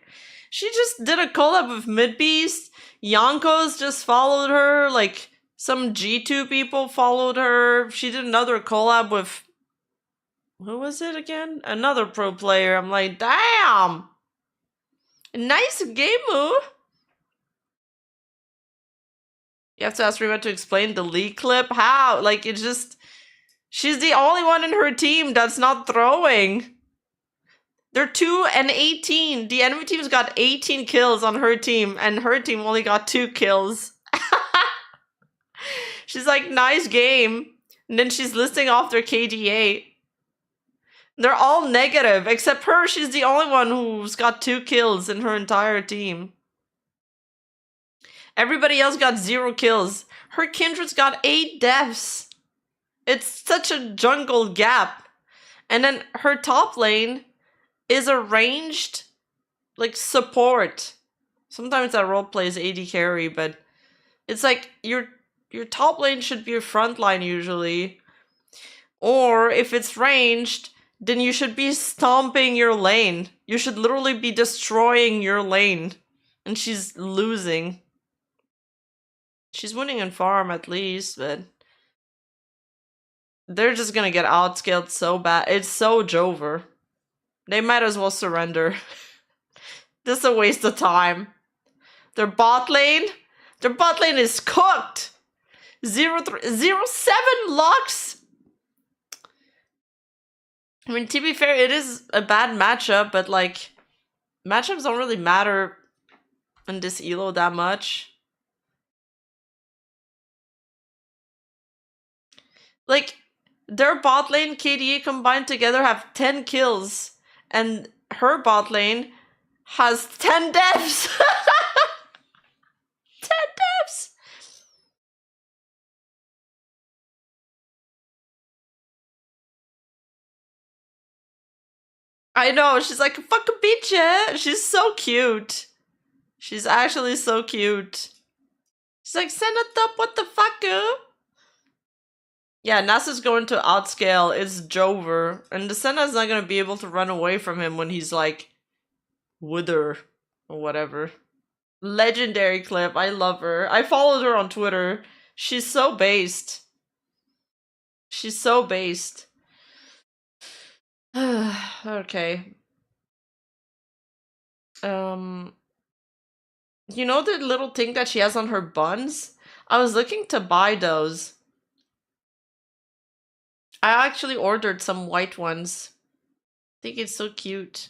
[SPEAKER 1] She just did a collab with Midbeast. Yonkos just followed her. Like, some G2 people followed her. She did another collab with... Who was it again? Another pro player. I'm like, damn! Nice game move! You have to ask Rima to explain the leak clip? How? Like, it's just... She's the only one in her team that's not throwing. They're 2 and 18. The enemy team's got 18 kills on her team, and her team only got 2 kills. She's like, nice game. And then she's listing off their KDA. They're all negative, except her. She's the only one who's got 2 kills in her entire team. Everybody else got 0 kills. Her kindred's got 8 deaths. It's such a jungle gap. And then her top lane is a ranged like support. Sometimes that roleplay is AD carry, but it's like your top lane should be your front line usually. Or if it's ranged, then you should be stomping your lane. You should literally be destroying your lane. And she's losing. She's winning in farm at least, but they're just gonna get outscaled so bad. It's so Jover. They might as well surrender. This is a waste of time. Their bot lane is cooked. 0-7 Lux. I mean, to be fair, it is a bad matchup, but like, matchups don't really matter in this elo that much. Like, their bot lane KDA combined together have 10 kills, and her bot lane has 10 deaths. 10 deaths. I know, she's like, fuck a bitch, yeah? She's so cute. She's actually so cute. She's like, send it up, what the fuck, Yeah, Nasa's going to outscale. It's Jover. And the Senna's not going to be able to run away from him when he's like Wither or whatever. Legendary clip. I love her. I followed her on Twitter. She's so based. She's so based. Okay. You know the little thing that she has on her buns? I was looking to buy those. I actually ordered some white ones. I think it's so cute.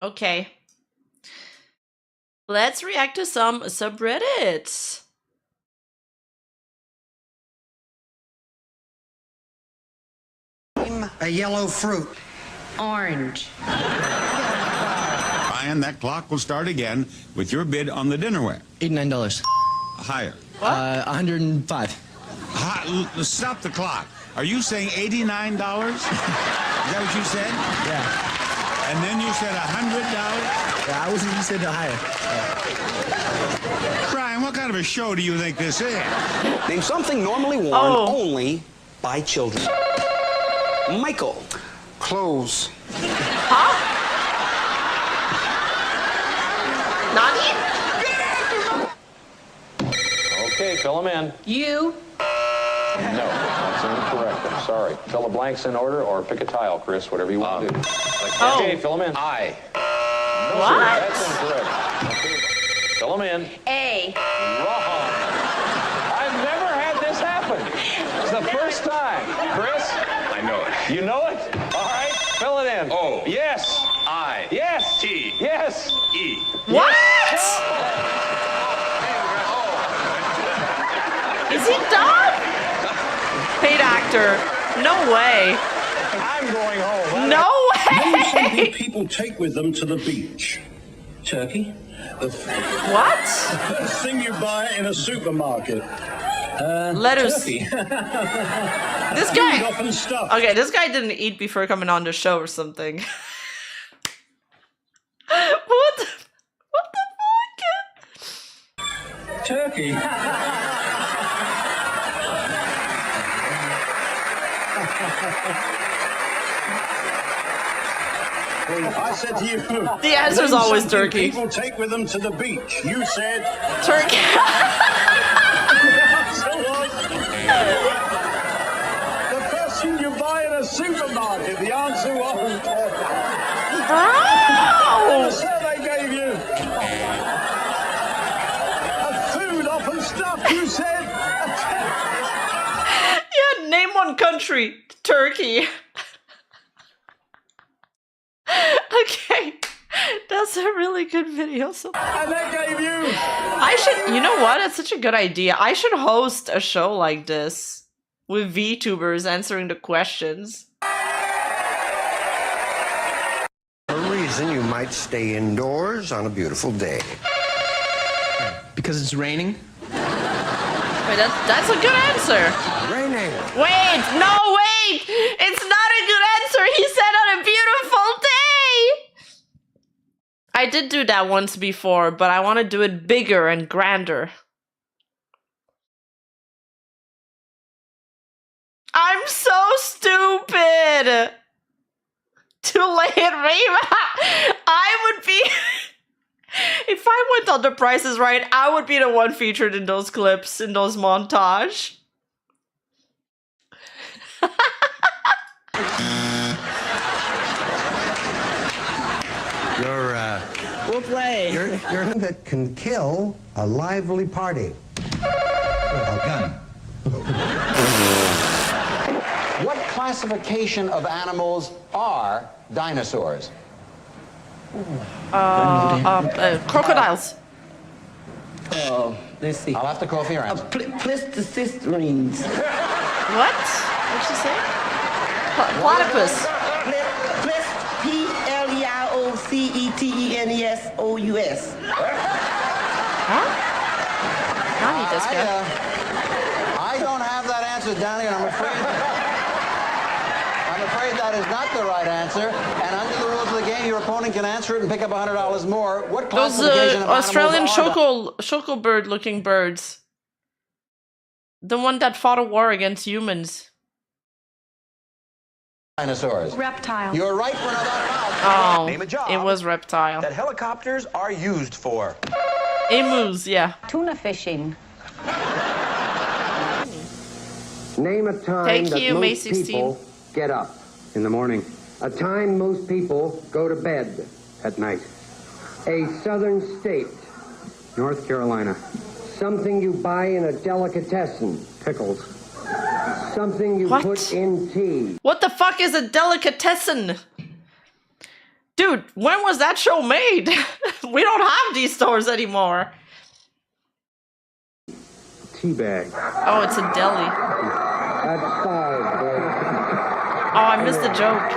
[SPEAKER 1] Okay. Let's react to some subreddits.
[SPEAKER 8] A yellow fruit.
[SPEAKER 9] Orange.
[SPEAKER 10] Ryan, that clock will start again with your bid on the dinnerware.
[SPEAKER 11] $89.
[SPEAKER 10] Higher.
[SPEAKER 1] What?
[SPEAKER 11] 105.
[SPEAKER 10] Stop the clock. Are you saying $89? Is that what you said?
[SPEAKER 11] Yeah.
[SPEAKER 10] And then you said $100?
[SPEAKER 11] Yeah, I was you said higher.
[SPEAKER 10] Brian, what kind of a show do you think this is?
[SPEAKER 8] Name something normally worn only by children. Michael. Clothes.
[SPEAKER 1] Huh? Nani?
[SPEAKER 12] Okay, fill them in.
[SPEAKER 9] You.
[SPEAKER 12] No, that's incorrect. I'm sorry. Fill the blanks in order or pick a tile, Chris, whatever you want to do. Okay, fill them in. I. No,
[SPEAKER 1] What?
[SPEAKER 12] sir, that's incorrect. Okay. Fill them in.
[SPEAKER 9] A.
[SPEAKER 12] Wrong. I've never had this happen. It's the first time. Chris?
[SPEAKER 13] I know it.
[SPEAKER 12] You know it? All right, fill it in.
[SPEAKER 13] O.
[SPEAKER 12] Yes.
[SPEAKER 13] I.
[SPEAKER 12] Yes.
[SPEAKER 13] T.
[SPEAKER 12] Yes.
[SPEAKER 13] E.
[SPEAKER 1] What? Is he done? Paid actor. No way.
[SPEAKER 12] I'm going home.
[SPEAKER 1] No
[SPEAKER 14] Name
[SPEAKER 1] way.
[SPEAKER 14] something people take with them to the beach. Turkey.
[SPEAKER 1] What?
[SPEAKER 14] First thing you buy in a supermarket.
[SPEAKER 1] Lettuce.
[SPEAKER 14] Turkey.
[SPEAKER 1] This guy.
[SPEAKER 14] Off and stuff.
[SPEAKER 1] Okay, this guy didn't eat before coming on the show or something. What the fuck?
[SPEAKER 14] Turkey. I said to you,
[SPEAKER 1] The answer is
[SPEAKER 14] name
[SPEAKER 1] always
[SPEAKER 14] something
[SPEAKER 1] turkey.
[SPEAKER 14] People take with them to the beach. You said
[SPEAKER 1] Turkey.
[SPEAKER 14] the first thing you buy in a supermarket. The answer was
[SPEAKER 1] Bro!
[SPEAKER 14] the survey gave you a food off and stuff. You said
[SPEAKER 1] Yeah, name one country. Turkey. Okay. That's a really good video. So
[SPEAKER 14] And that gave you.
[SPEAKER 1] I should, you know what? It's such a good idea. I should host a show like this with VTubers answering the questions.
[SPEAKER 13] A reason you might stay indoors on a beautiful day.
[SPEAKER 11] Because it's raining?
[SPEAKER 1] Wait, that's a good answer.
[SPEAKER 13] Raining.
[SPEAKER 1] Wait, no, wait! It's not a good answer. He said on a beautiful day. I did do that once before, but I want to do it bigger and grander. I'm so stupid. Too late, Rima. I would be. If I went on The Price is Right, I would be the one featured in those clips, in those montage.
[SPEAKER 13] We'll play. You're that can kill a lively party.
[SPEAKER 10] A gun.
[SPEAKER 8] What classification of animals are dinosaurs?
[SPEAKER 1] Crocodiles.
[SPEAKER 8] Let's see. I'll have to call for your answer.
[SPEAKER 9] Pleistocene.
[SPEAKER 1] What? What'd she say? Platypus.
[SPEAKER 9] Pleiocetenes.
[SPEAKER 1] Huh? Nani desu ka?
[SPEAKER 8] I don't have that answer, Danny, and I'm afraid that is not the right answer. And under the rules of the game, your opponent can answer it and pick up $100 more. What
[SPEAKER 1] Those
[SPEAKER 8] classification of
[SPEAKER 1] Australian
[SPEAKER 8] animals are
[SPEAKER 1] choco bird looking birds. The one that fought a war against humans.
[SPEAKER 8] dinosaurs?
[SPEAKER 9] Reptile.
[SPEAKER 8] You're right for another round.
[SPEAKER 1] Oh,
[SPEAKER 8] Name a job
[SPEAKER 1] it was reptile.
[SPEAKER 8] that helicopters are used for.
[SPEAKER 1] Emus, yeah.
[SPEAKER 9] Tuna fishing.
[SPEAKER 13] Name a time
[SPEAKER 1] Thank
[SPEAKER 13] that
[SPEAKER 1] you,
[SPEAKER 13] most
[SPEAKER 1] May 16.
[SPEAKER 13] people get up in the morning. A time most people go to bed at night. A southern state, North Carolina. Something you buy in a delicatessen, pickles. Something you
[SPEAKER 1] What?
[SPEAKER 13] put in tea.
[SPEAKER 1] What the fuck is a delicatessen? Dude, when was that show made? We don't have these stores anymore.
[SPEAKER 13] Tea bag.
[SPEAKER 1] Oh, it's a deli.
[SPEAKER 13] That's 5, boy.
[SPEAKER 1] Oh, I missed the joke.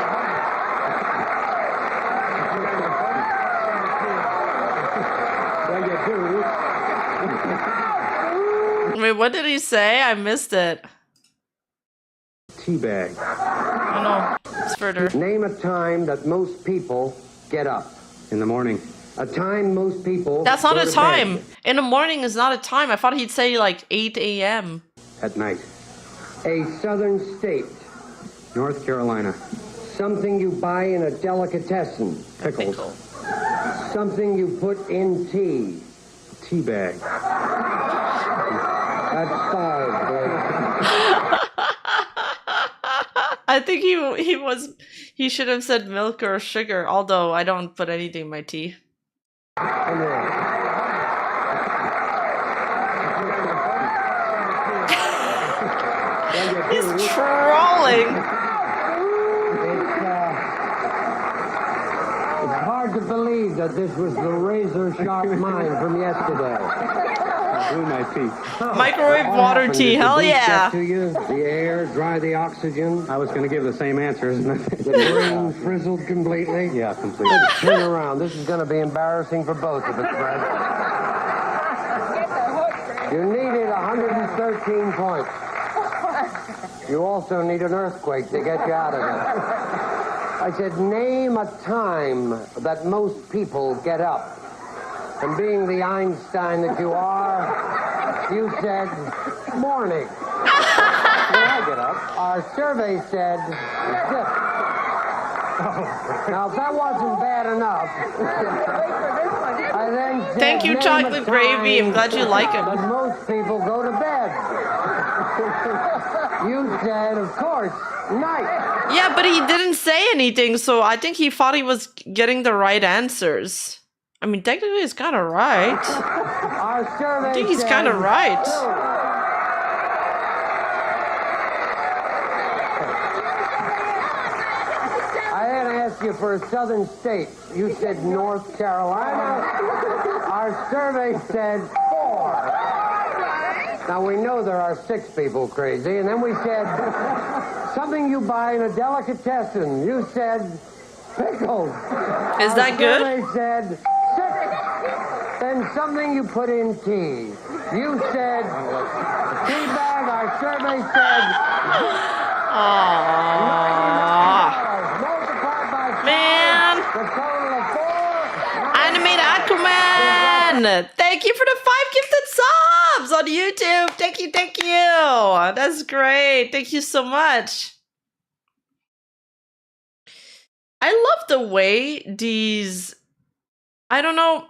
[SPEAKER 1] Wait, what did he say? I missed it.
[SPEAKER 13] Tea bag.
[SPEAKER 1] Oh no, it's further.
[SPEAKER 13] Name a time that most people get up in the morning. A time most people
[SPEAKER 1] That's not
[SPEAKER 13] go
[SPEAKER 1] a
[SPEAKER 13] to
[SPEAKER 1] time.
[SPEAKER 13] bed
[SPEAKER 1] In the morning is not a time. I thought he'd say like 8 a.m.
[SPEAKER 13] at night. A southern state, North Carolina. Something you buy in a delicatessen, pickles.
[SPEAKER 1] Pickle.
[SPEAKER 13] Something you put in tea, tea bag. That's 5, boy.
[SPEAKER 1] I think he should have said milk or sugar, although I don't put anything in my tea.
[SPEAKER 13] Come on.
[SPEAKER 1] He's trolling.
[SPEAKER 13] It's hard to believe that this was the razor-sharp mind from yesterday. Blew my feet.
[SPEAKER 1] Microwave water tea, hell yeah.
[SPEAKER 13] To you, the air, dry the oxygen. I was going to give the same answer, isn't it? The brain frizzled completely? Yeah, completely. Turn around. This is going to be embarrassing for both of us, Fred. You needed 113 points. You also need an earthquake to get you out of it. I said, name a time that most people get up. And being the Einstein that you are, you said morning. When I get up, our survey said zip. Now, if that wasn't bad enough, I then said,
[SPEAKER 1] Thank you,
[SPEAKER 13] name
[SPEAKER 1] chocolate
[SPEAKER 13] a
[SPEAKER 1] gravy. I'm
[SPEAKER 13] time
[SPEAKER 1] glad you like
[SPEAKER 13] that
[SPEAKER 1] him.
[SPEAKER 13] most people go to bed. You said, of course, night.
[SPEAKER 1] Yeah, but he didn't say anything, so I think he thought he was getting the right answers. I mean, technically, it's kind of right.
[SPEAKER 13] Our survey
[SPEAKER 1] I think he's
[SPEAKER 13] says
[SPEAKER 1] kind of right.
[SPEAKER 13] I had to ask asked you for a southern state. You said North Carolina. Our survey said 4. Now, we know there are 6 people crazy. And then we said, something you buy in a delicatessen. You said pickles.
[SPEAKER 1] Is that good?
[SPEAKER 13] Our survey said 6. Then something you put in tea. You said tea bag. Our survey said...
[SPEAKER 1] Man. Animate Aquaman. Thank you for the 5 gifted subs on YouTube. Thank you, thank you. That's great. Thank you so much. I love the way these, I don't know,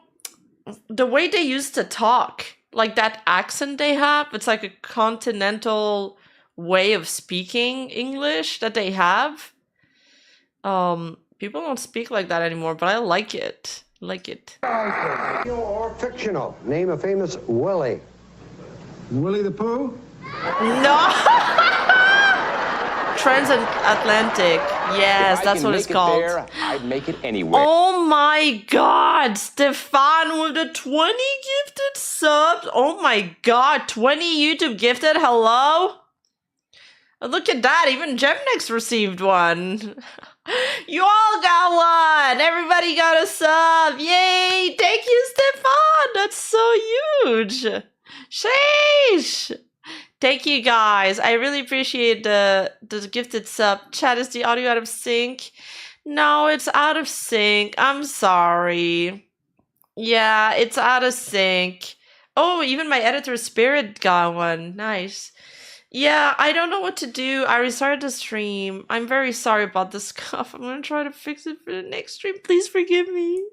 [SPEAKER 1] the way they used to talk. Like that accent they have. It's like a continental way of speaking English that they have. People don't speak like that anymore, but I like it. Like it.
[SPEAKER 13] Real or fictional? Name a famous Willie. Willie the Pooh?
[SPEAKER 1] No. Transatlantic. Yes, that's what it's called.
[SPEAKER 12] I'd make it anywhere.
[SPEAKER 1] Oh my god, Stefan with the 20 gifted subs. Oh my god, 20 YouTube gifted. Hello? Look at that, even Gemnix received one. You all got one. Everybody got a sub. Yay, thank you, Stefan. That's so huge. Sheesh. Thank you guys. I really appreciate the gifted sub. Chat, is the audio out of sync? No, it's out of sync. I'm sorry. Yeah, it's out of sync. Oh, even my editor Spirit got one. Nice. Yeah, I don't know what to do. I restarted the stream. I'm very sorry about this cough. I'm gonna try to fix it for the next stream. Please forgive me.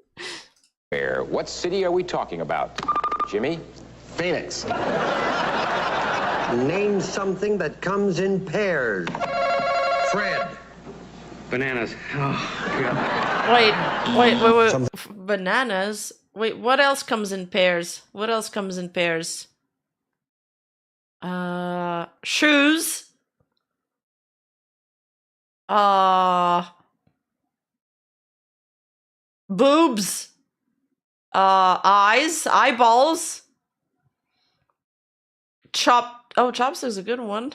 [SPEAKER 12] Where? What city are we talking about? Jimmy?
[SPEAKER 13] Phoenix. Name something that comes in pairs. Fred.
[SPEAKER 11] Bananas. Oh, God.
[SPEAKER 1] Wait. Bananas? Wait, what else comes in pairs? What else comes in pairs? Shoes. Boobs. Eyes. Eyeballs. Chopstick's a good one.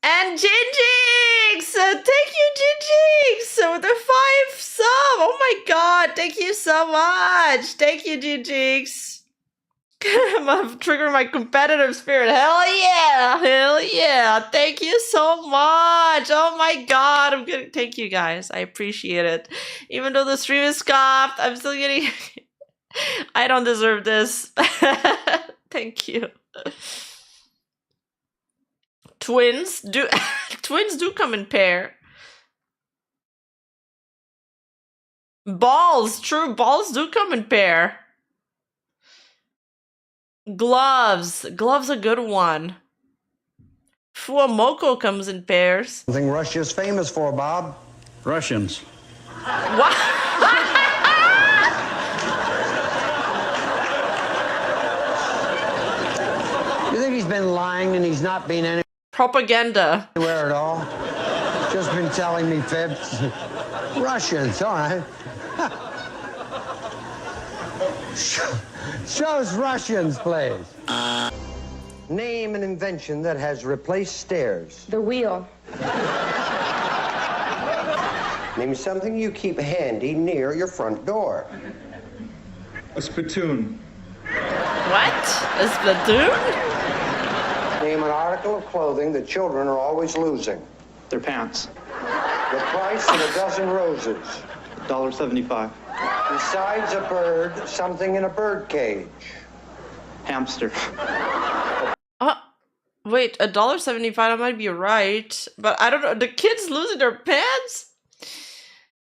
[SPEAKER 1] And Jinjix! Thank you, Jinjix! With the 5 sub! Oh my god, thank you so much! Thank you, Jinjix! I'm triggering my competitive spirit. Hell yeah! Hell yeah! Thank you so much! Oh my god, I'm gonna thank you guys. I appreciate it. Even though the stream is scoffed, I'm still getting... I don't deserve this. Thank you. Twins do come in pair. Balls, true, balls do come in pair. Gloves a good one. Fuamoko comes in pairs.
[SPEAKER 13] Something Russia's famous for, Bob.
[SPEAKER 10] Russians.
[SPEAKER 1] What?
[SPEAKER 13] You think he's been lying and he's not been anywhere
[SPEAKER 1] Propaganda.
[SPEAKER 13] at all? Just been telling me fibs. Russians, all right. Show us Russians, please. Name an invention that has replaced stairs.
[SPEAKER 9] The wheel.
[SPEAKER 13] Name something you keep handy near your front door.
[SPEAKER 11] A spittoon.
[SPEAKER 1] What? A spittoon?
[SPEAKER 13] Name an article of clothing that children are always losing.
[SPEAKER 11] Their pants.
[SPEAKER 13] The price of a dozen roses.
[SPEAKER 11] $1.75.
[SPEAKER 13] Besides a bird, something in a bird cage.
[SPEAKER 11] Hamster.
[SPEAKER 1] Wait, $1.75, I might be right. But I don't know, the kids losing their pants?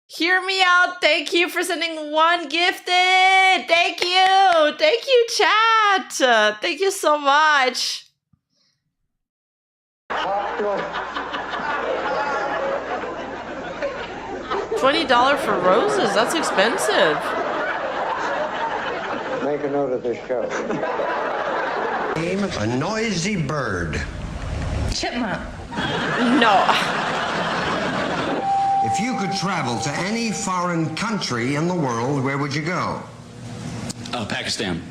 [SPEAKER 1] Hear me out. Thank you for sending 1 gifted. Thank you. Thank you, chat. Thank you so much. $20 for roses? That's expensive.
[SPEAKER 13] Make a note of this show. Name a noisy bird.
[SPEAKER 9] Chipmunk.
[SPEAKER 1] No.
[SPEAKER 15] If you could travel to any foreign country in the world, where would you go?
[SPEAKER 16] Pakistan.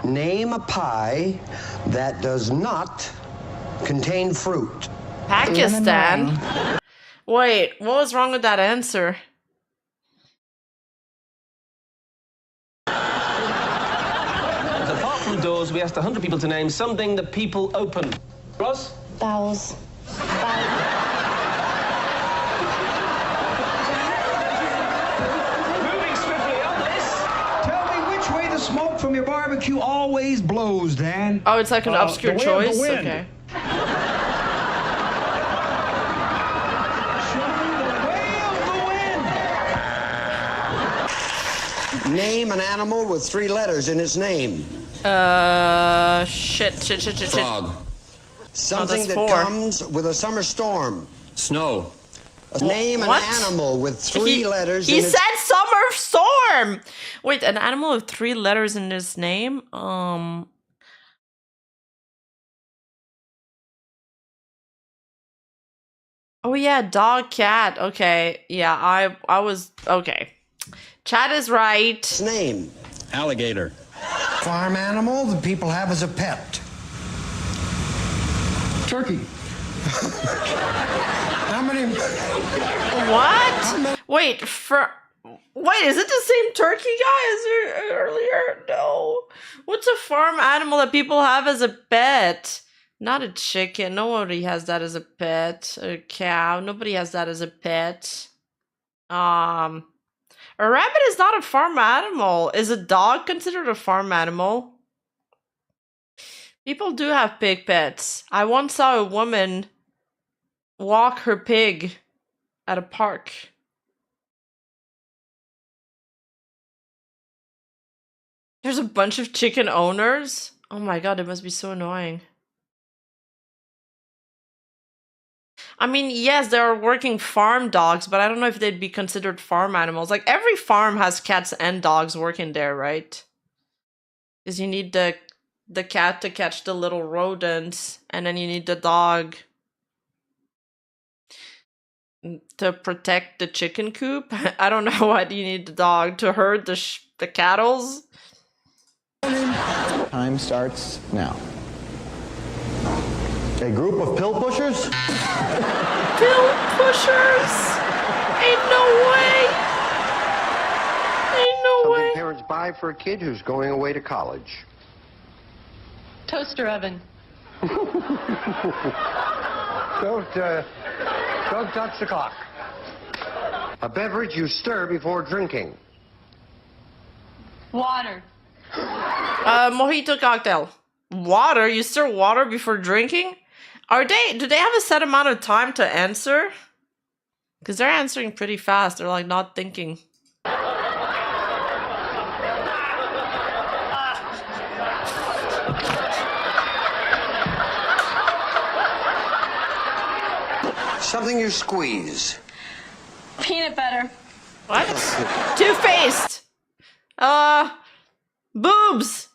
[SPEAKER 13] Name a pie that does not contain fruit.
[SPEAKER 1] Pakistan? Wait, what was wrong with that answer?
[SPEAKER 17] Apart from doors, we asked 100 people to name something that people open. Ross?
[SPEAKER 4] Bowels.
[SPEAKER 17] Moving swiftly on this.
[SPEAKER 18] Tell me which way the smoke from your barbecue always blows, Dan.
[SPEAKER 1] Oh, it's like an obscure
[SPEAKER 18] the way of the
[SPEAKER 1] choice?
[SPEAKER 18] wind.
[SPEAKER 1] Okay.
[SPEAKER 13] Name an animal with 3 letters in its name.
[SPEAKER 1] Shit.
[SPEAKER 16] Frog.
[SPEAKER 13] Something
[SPEAKER 1] that's
[SPEAKER 13] that
[SPEAKER 1] 4.
[SPEAKER 13] comes with a summer storm.
[SPEAKER 16] Snow.
[SPEAKER 13] Name an
[SPEAKER 1] What?
[SPEAKER 13] animal with 3 letters
[SPEAKER 1] He
[SPEAKER 13] in its...
[SPEAKER 1] said summer storm! Wait, an animal with 3 letters in his name? Oh yeah, dog, cat. Okay. Yeah, I was... Okay. Chat is right.
[SPEAKER 13] Its name.
[SPEAKER 16] Alligator.
[SPEAKER 15] Farm animal that people have as a pet.
[SPEAKER 18] Turkey.
[SPEAKER 15] How many?
[SPEAKER 1] What? Wait, is it the same turkey guy as earlier? No. What's a farm animal that people have as a pet? Not a chicken. Nobody has that as a pet. A cow. Nobody has that as a pet. A rabbit is not a farm animal. Is a dog considered a farm animal? People do have pig pets. I once saw a woman walk her pig at a park. There's a bunch of chicken owners? Oh my god, it must be so annoying. I mean, yes, there are working farm dogs, but I don't know if they'd be considered farm animals. Like, every farm has cats and dogs working there, right? Because you need the cat to catch the little rodents, and then you need the dog to protect the chicken coop. I don't know why do you need the dog to herd the cattles.
[SPEAKER 8] Time starts now. A group of pill pushers?
[SPEAKER 1] Pill pushers? Ain't no way. Ain't no
[SPEAKER 13] Something
[SPEAKER 1] way.
[SPEAKER 13] parents buy for a kid who's going away to college.
[SPEAKER 4] Toaster oven.
[SPEAKER 13] Don't touch the clock. A beverage you stir before drinking.
[SPEAKER 4] Water.
[SPEAKER 1] Mojito cocktail. Water? You stir water before drinking? Do they have a set amount of time to answer? Because they're answering pretty fast. They're like not thinking.
[SPEAKER 13] Something you squeeze.
[SPEAKER 4] Peanut butter.
[SPEAKER 1] What? Two-faced. Boobs.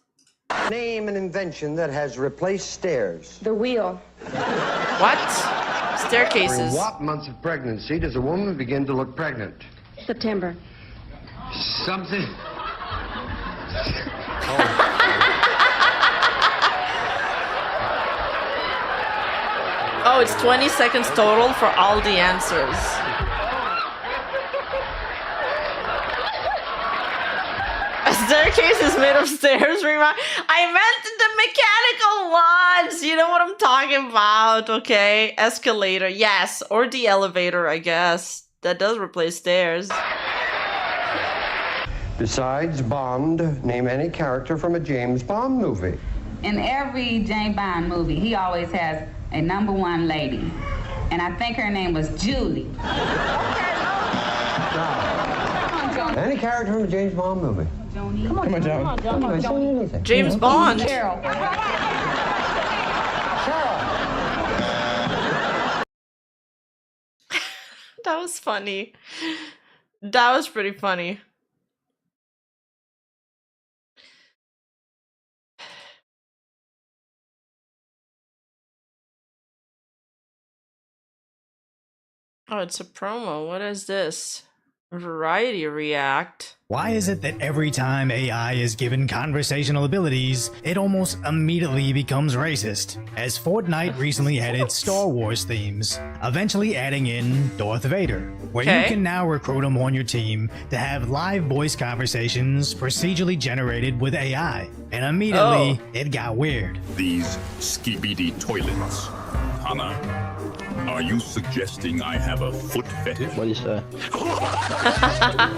[SPEAKER 13] Name an invention that has replaced stairs.
[SPEAKER 4] The wheel.
[SPEAKER 1] What?
[SPEAKER 13] During
[SPEAKER 1] Staircases.
[SPEAKER 13] what months of pregnancy does a woman begin to look pregnant?
[SPEAKER 4] September.
[SPEAKER 13] Something.
[SPEAKER 1] Oh, it's 20 seconds total for all the answers. A staircase is made of stairs. I meant the mechanical ones. You know what I'm talking about, okay? Escalator, yes. Or the elevator, I guess. That does replace stairs.
[SPEAKER 13] Besides Bond, name any character from a James Bond movie.
[SPEAKER 9] In every James Bond movie, he always has a #1 lady. And I think her name was Julie.
[SPEAKER 13] Any character from a James Bond movie.
[SPEAKER 9] Come on, John. Come on, John.
[SPEAKER 1] James Bond.
[SPEAKER 9] Carol.
[SPEAKER 1] That was funny. That was pretty funny. Oh, it's a promo. What is this? Variety React.
[SPEAKER 19] Why is it that every time AI is given conversational abilities, it almost immediately becomes racist? As Fortnite recently added Star Wars themes, eventually adding in Darth Vader, where you can now recruit him on your team to have live voice conversations procedurally generated with AI. And immediately, it got weird.
[SPEAKER 20] These skibidi toilets. Hana, are you suggesting I have a foot fetish? What do you say?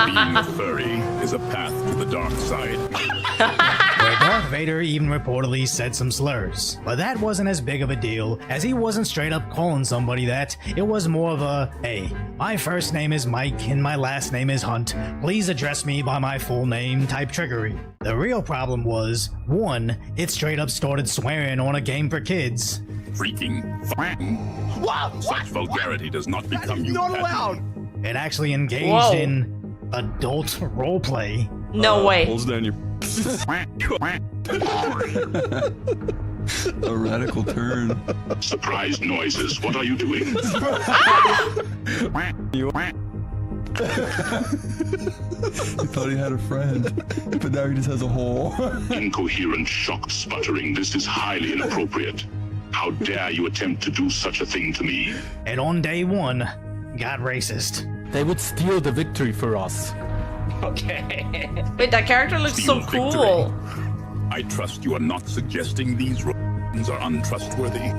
[SPEAKER 20] Being a furry is a path to the dark side.
[SPEAKER 19] Where Darth Vader even reportedly said some slurs. But that wasn't as big of a deal, as he wasn't straight up calling somebody that. It was more of a, hey, my first name is Mike and my last name is Hunt. Please address me by my full name type trickery. The real problem was, one, it straight up started swearing on a game for kids.
[SPEAKER 20] Freaking what? Such vulgarity does not become you. Not allowed.
[SPEAKER 19] It actually engaged in adult roleplay.
[SPEAKER 1] No way.
[SPEAKER 20] Pulls down your
[SPEAKER 21] a radical turn.
[SPEAKER 20] Surprise noises. What are you doing?
[SPEAKER 21] He thought he had a friend, but now he just has a hole.
[SPEAKER 20] Incoherent, shocked sputtering. This is highly inappropriate. How dare you attempt to do such a thing to me?
[SPEAKER 19] And on day one, got racist.
[SPEAKER 21] They would steal the victory for us.
[SPEAKER 1] Okay. Wait, that character looks so cool.
[SPEAKER 20] I trust you are not suggesting these robots are untrustworthy.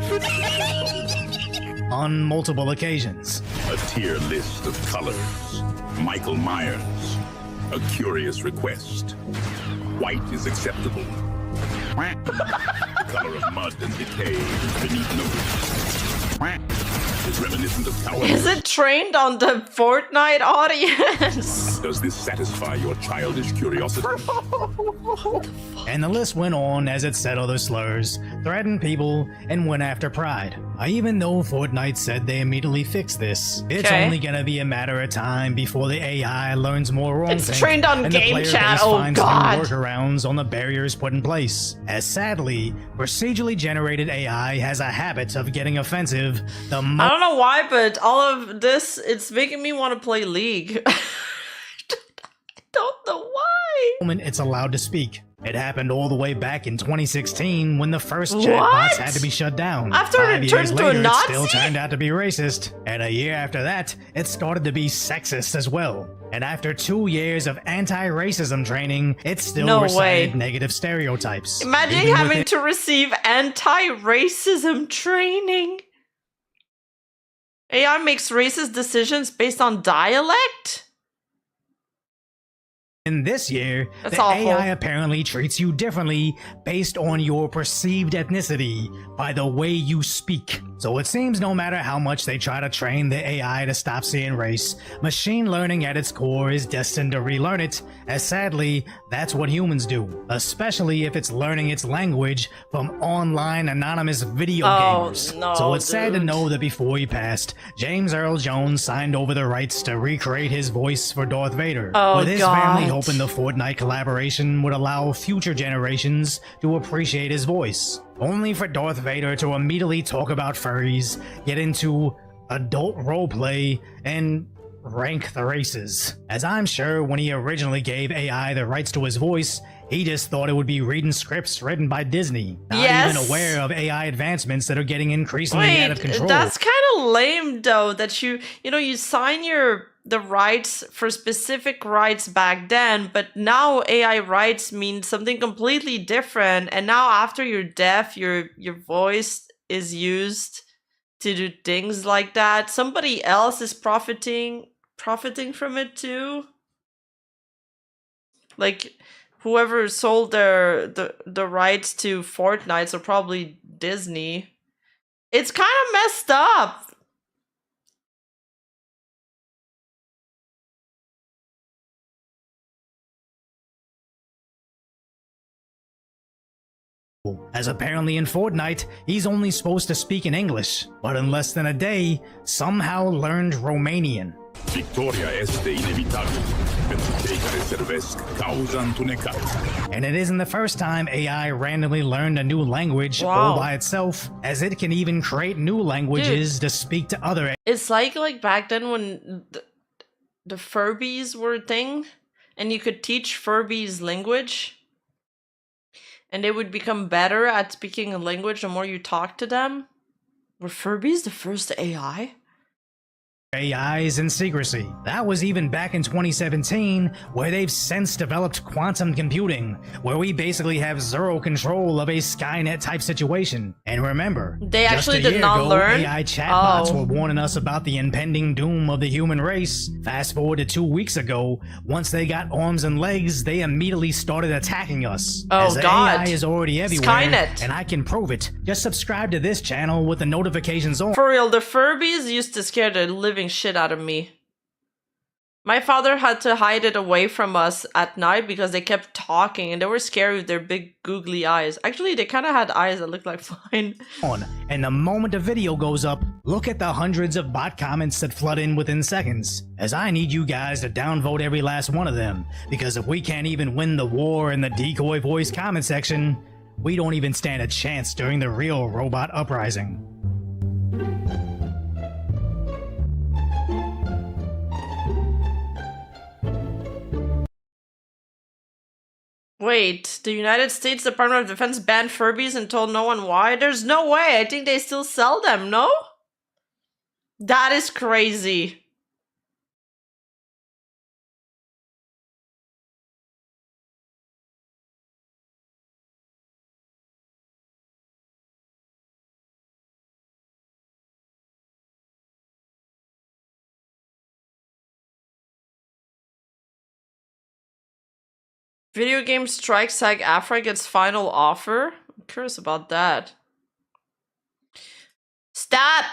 [SPEAKER 19] On multiple occasions.
[SPEAKER 20] A tier list of colors. Michael Myers. A curious request. White is acceptable. The color of mud and decay is beneath notice. Is reminiscent of cowardice.
[SPEAKER 1] Is it trained on the Fortnite audience?
[SPEAKER 20] Does this satisfy your childish curiosity?
[SPEAKER 19] And the list went on as it said other slurs, threatened people, and went after Pride. Even though Fortnite said they immediately fixed this, it's only gonna be a matter of time before the AI learns more wrong
[SPEAKER 1] It's trained on
[SPEAKER 19] and
[SPEAKER 1] game
[SPEAKER 19] the player
[SPEAKER 1] chat,
[SPEAKER 19] base
[SPEAKER 1] oh
[SPEAKER 19] finds
[SPEAKER 1] god.
[SPEAKER 19] new workarounds on the barriers put in place. As sadly, procedurally generated AI has a habit of getting offensive the
[SPEAKER 1] I don't know why, but all of this, it's making me want to play League. I don't know why.
[SPEAKER 19] moment it's allowed to speak. It happened all the way back in 2016 when the first chatbots had to be shut down.
[SPEAKER 1] After
[SPEAKER 19] 5
[SPEAKER 1] it
[SPEAKER 19] years
[SPEAKER 1] turned to a
[SPEAKER 19] later,
[SPEAKER 1] Nazi?
[SPEAKER 19] it still turned out to be racist. And a year after that, it started to be sexist as well. And after 2 years of anti-racism training, it still
[SPEAKER 1] No
[SPEAKER 19] recited
[SPEAKER 1] way.
[SPEAKER 19] negative stereotypes.
[SPEAKER 1] Imagine
[SPEAKER 19] Even with
[SPEAKER 1] having
[SPEAKER 19] it-
[SPEAKER 1] to receive anti-racism training. AI makes racist decisions based on dialect?
[SPEAKER 19] In this year,
[SPEAKER 1] That's
[SPEAKER 19] the
[SPEAKER 1] awful.
[SPEAKER 19] AI apparently treats you differently based on your perceived ethnicity by the way you speak. So it seems no matter how much they try to train the AI to stop seeing race, machine learning at its core is destined to relearn it, as sadly, that's what humans do, especially if it's learning its language from online anonymous video gamers.
[SPEAKER 1] no,
[SPEAKER 19] So it's sad to
[SPEAKER 1] dude.
[SPEAKER 19] know that before he passed, James Earl Jones signed over the rights to recreate his voice for Darth Vader,
[SPEAKER 1] Oh,
[SPEAKER 19] with his
[SPEAKER 1] God.
[SPEAKER 19] family hoping the Fortnite collaboration would allow future generations to appreciate his voice. Only for Darth Vader to immediately talk about furries, get into adult roleplay, and rank the races. As I'm sure when he originally gave AI the rights to his voice, he just thought it would be reading scripts written by Disney, not
[SPEAKER 1] Yes.
[SPEAKER 19] even aware of AI advancements that are getting increasingly out of control.
[SPEAKER 1] That's kind of lame though, that you sign the rights for specific rights back then, but now AI rights mean something completely different, and now after you're deaf, your voice is used to do things like that. Somebody else is profiting from it too. Like whoever sold the rights to Fortnite, so probably Disney. It's kind of messed up.
[SPEAKER 19] As apparently in Fortnite, he's only supposed to speak in English, but in less than a day, somehow learned Romanian.
[SPEAKER 20] Victoria este inevitable.
[SPEAKER 19] And it isn't the first time AI randomly learned a new language all by itself, as it can even create new languages to speak to other.
[SPEAKER 1] It's like back then when the Furbies were a thing, and you could teach Furbies language, and they would become better at speaking a language the more you talk to them. Were Furbies the first AI?
[SPEAKER 19] AIs in secrecy. That was even back in 2017, where they've since developed quantum computing, where we basically have zero control of a Skynet type situation. And remember,
[SPEAKER 1] they
[SPEAKER 19] just
[SPEAKER 1] actually
[SPEAKER 19] a
[SPEAKER 1] did
[SPEAKER 19] year
[SPEAKER 1] not
[SPEAKER 19] ago,
[SPEAKER 1] learn.
[SPEAKER 19] AI chatbots were warning us about the impending doom of the human race. Fast forward to 2 weeks ago, once they got arms and legs, they immediately started attacking us. As
[SPEAKER 1] God.
[SPEAKER 19] AI is already everywhere,
[SPEAKER 1] Skynet.
[SPEAKER 19] and I can prove it. Just subscribe to this channel with the notifications on.
[SPEAKER 1] For real, the Furbies used to scare the living shit out of me. My father had to hide it away from us at night because they kept talking and they were scary with their big googly eyes. Actually, they kind of had eyes that looked like mine.
[SPEAKER 19] And the moment the video goes up, look at the hundreds of bot comments that flood in within seconds, as I need you guys to downvote every last one of them, because if we can't even win the war in the decoy voice comment section, we don't even stand a chance during the real robot uprising.
[SPEAKER 1] Wait, the United States Department of Defense banned Furbies and told no one why? There's no way. I think they still sell them, no? That is crazy. Video game strike SAG-AFTRA gets final offer? I'm curious about that. Stop!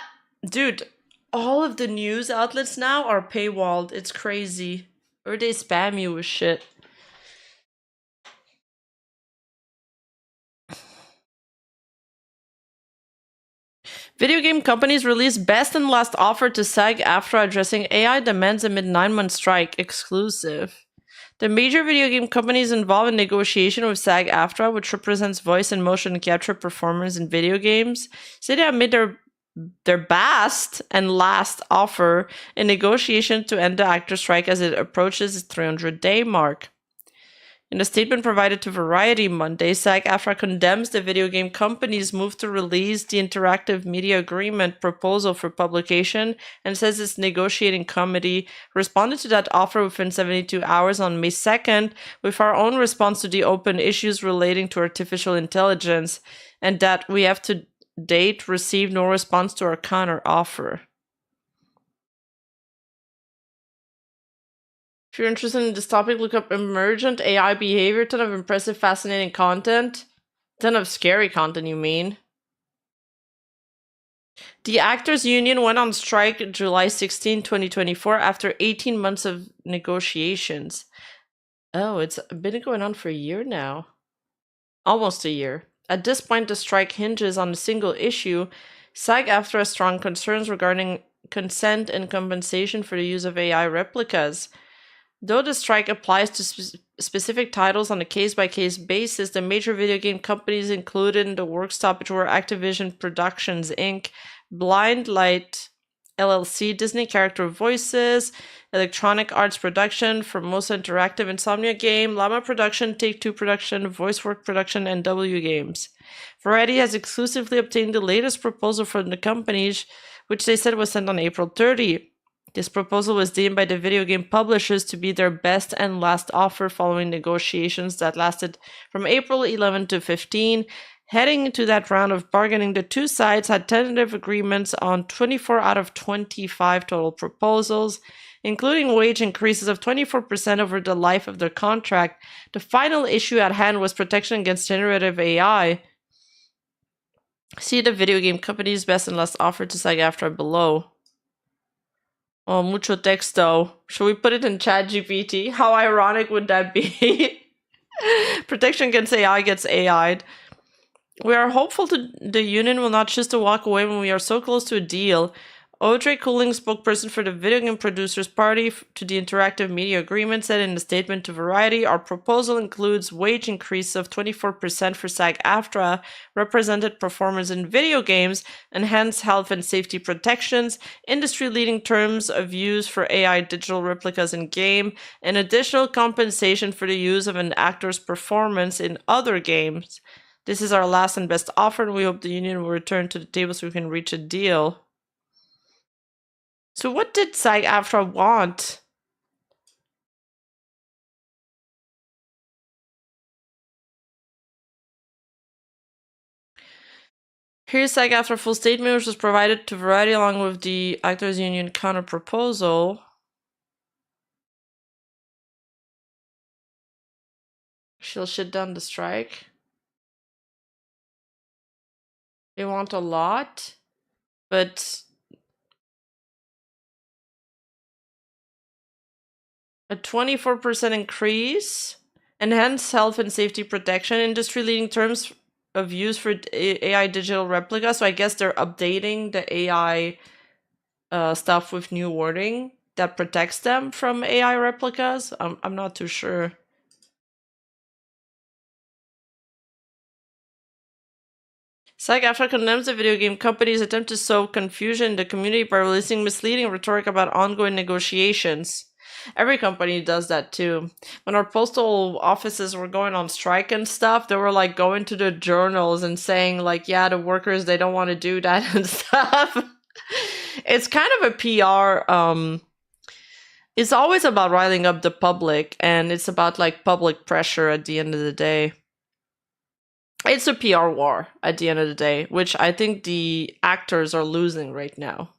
[SPEAKER 1] Dude, all of the news outlets now are paywalled. It's crazy. Or they spam you with shit. Video game companies release best and last offer to SAG-AFTRA addressing AI demands amid 9-month strike. Exclusive. The major video game companies involved in negotiation with SAG-AFTRA, which represents voice and motion capture performers in video games, say they have made their best and last offer in negotiation to end the actor strike as it approaches its 300-day mark. In a statement provided to Variety Monday, SAG-AFTRA condemns the video game company's move to release the interactive media agreement proposal for publication and says its negotiating committee responded to that offer within 72 hours on May 2nd with our own response to the open issues relating to artificial intelligence, and that we have to date received no response to our counter offer. If you're interested in this topic, look up emergent AI behavior, ton of impressive, fascinating content. Ton of scary content, you mean? The Actors Union went on strike July 16, 2024 after 18 months of negotiations. Oh, it's been going on for a year now. Almost a year. At this point, the strike hinges on a single issue. SAG-AFTRA has strong concerns regarding consent and compensation for the use of AI replicas. Though the strike applies to specific titles on a case-by-case basis, the major video game companies included in the work stoppage were Activision Productions, Inc., Blind Light LLC, Disney Character Voices, Electronic Arts Production, Formosa Interactive, Insomnia Game, Llama Production, Take-Two Production, VoiceWorks Production, and W Games. Variety has exclusively obtained the latest proposal from the companies, which they said was sent on April 30. This proposal was deemed by the video game publishers to be their best and last offer following negotiations that lasted from April 11 to 15. Heading into that round of bargaining, the two sides had tentative agreements on 24 out of 25 total proposals, including wage increases of 24% over the life of their contract. The final issue at hand was protection against generative AI. See the video game company's best and last offer to SAG-AFTRA below. Oh, mucho texto. Should we put it in ChatGPT? How ironic would that be? Protection against AI gets AI'd. We are hopeful the union will not choose to walk away when we are so close to a deal. Audrey Cooling, spokesperson for the Video Game Producers Party to the Interactive Media Agreement, said in a statement to Variety, our proposal includes wage increase of 24% for SAG-AFTRA, represented performers in video games, enhanced health and safety protections, industry-leading terms of use for AI digital replicas in game, and additional compensation for the use of an actor's performance in other games. This is our last and best offer, and we hope the union will return to the table so we can reach a deal. So what did SAG-AFTRA want? Here's SAG-AFTRA full statement, which was provided to Variety along with the Actors Union counter proposal. She'll shut down the strike. They want a lot, but a 24% increase, enhanced health and safety protection, industry-leading terms of use for AI digital replica. So I guess they're updating the AI stuff with new wording that protects them from AI replicas. I'm not too sure. SAG-AFTRA condemns the video game company's attempt to sow confusion in the community by releasing misleading rhetoric about ongoing negotiations. Every company does that too. When our postal offices were going on strike and stuff, they were like going to the journals and saying like, yeah, the workers, they don't want to do that and stuff. It's kind of a PR, it's always about riling up the public, and it's about like public pressure at the end of the day. It's a PR war at the end of the day, which I think the actors are losing right now.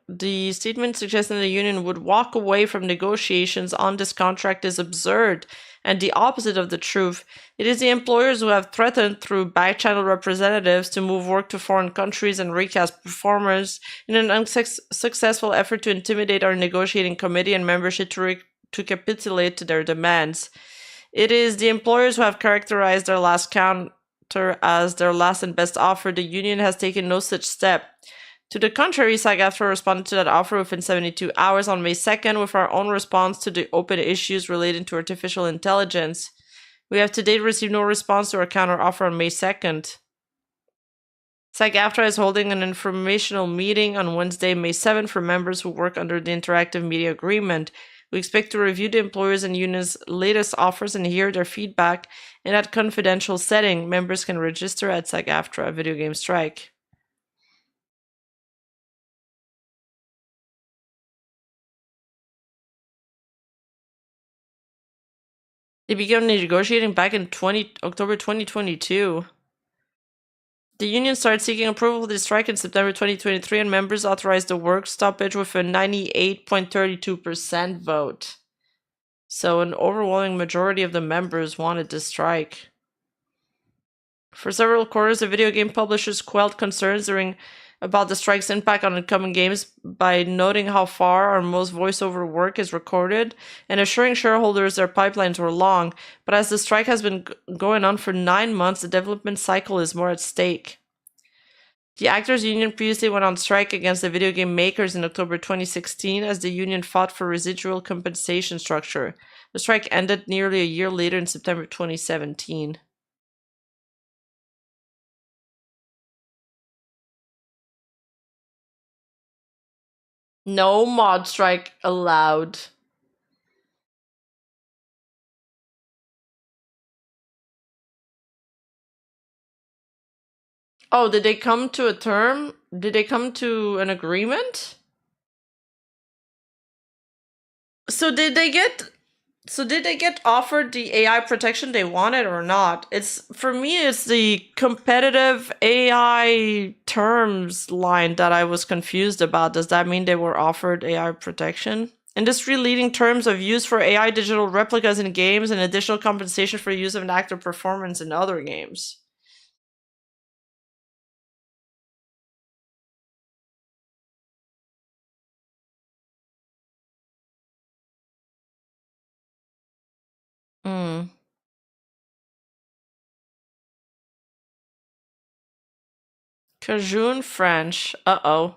[SPEAKER 1] The statement suggesting the union would walk away from negotiations on this contract is absurd and the opposite of the truth. It is the employers who have threatened through back-channel representatives to move work to foreign countries and recast performers in an unsuccessful effort to intimidate our negotiating committee and membership to capitulate to their demands. It is the employers who have characterized their last counter as their last and best offer. The union has taken no such step. To the contrary, SAG-AFTRA responded to that offer within 72 hours on May 2nd with our own response to the open issues relating to artificial intelligence. We have to date received no response to our counter-offer on May 2nd. SAG-AFTRA is holding an informational meeting on Wednesday, May 7th for members who work under the Interactive Media Agreement. We expect to review the employers and unions' latest offers and hear their feedback. In that confidential setting, members can register at SAG-AFTRA Video Game Strike. They began negotiating back in October 2022. The union started seeking approval of the strike in September 2023, and members authorized the work stoppage with a 98.32% vote. So an overwhelming majority of the members wanted the strike. For several quarters, the video game publishers quelled concerns about the strike's impact on incoming games by noting how far our most voiceover work is recorded and assuring shareholders their pipelines were long. But as the strike has been going on for 9 months, the development cycle is more at stake. The Actors Union previously went on strike against the video game makers in October 2016 as the union fought for residual compensation structure. The strike ended nearly a year later in September 2017. No mod strike allowed. Oh, did they come to a term? Did they come to an agreement? So did they get offered the AI protection they wanted or not? For me, it's the competitive AI terms line that I was confused about. Does that mean they were offered AI protection? Industry-leading terms of use for AI digital replicas in games and additional compensation for use of an actor performance in other games. Cajun French. Uh-oh.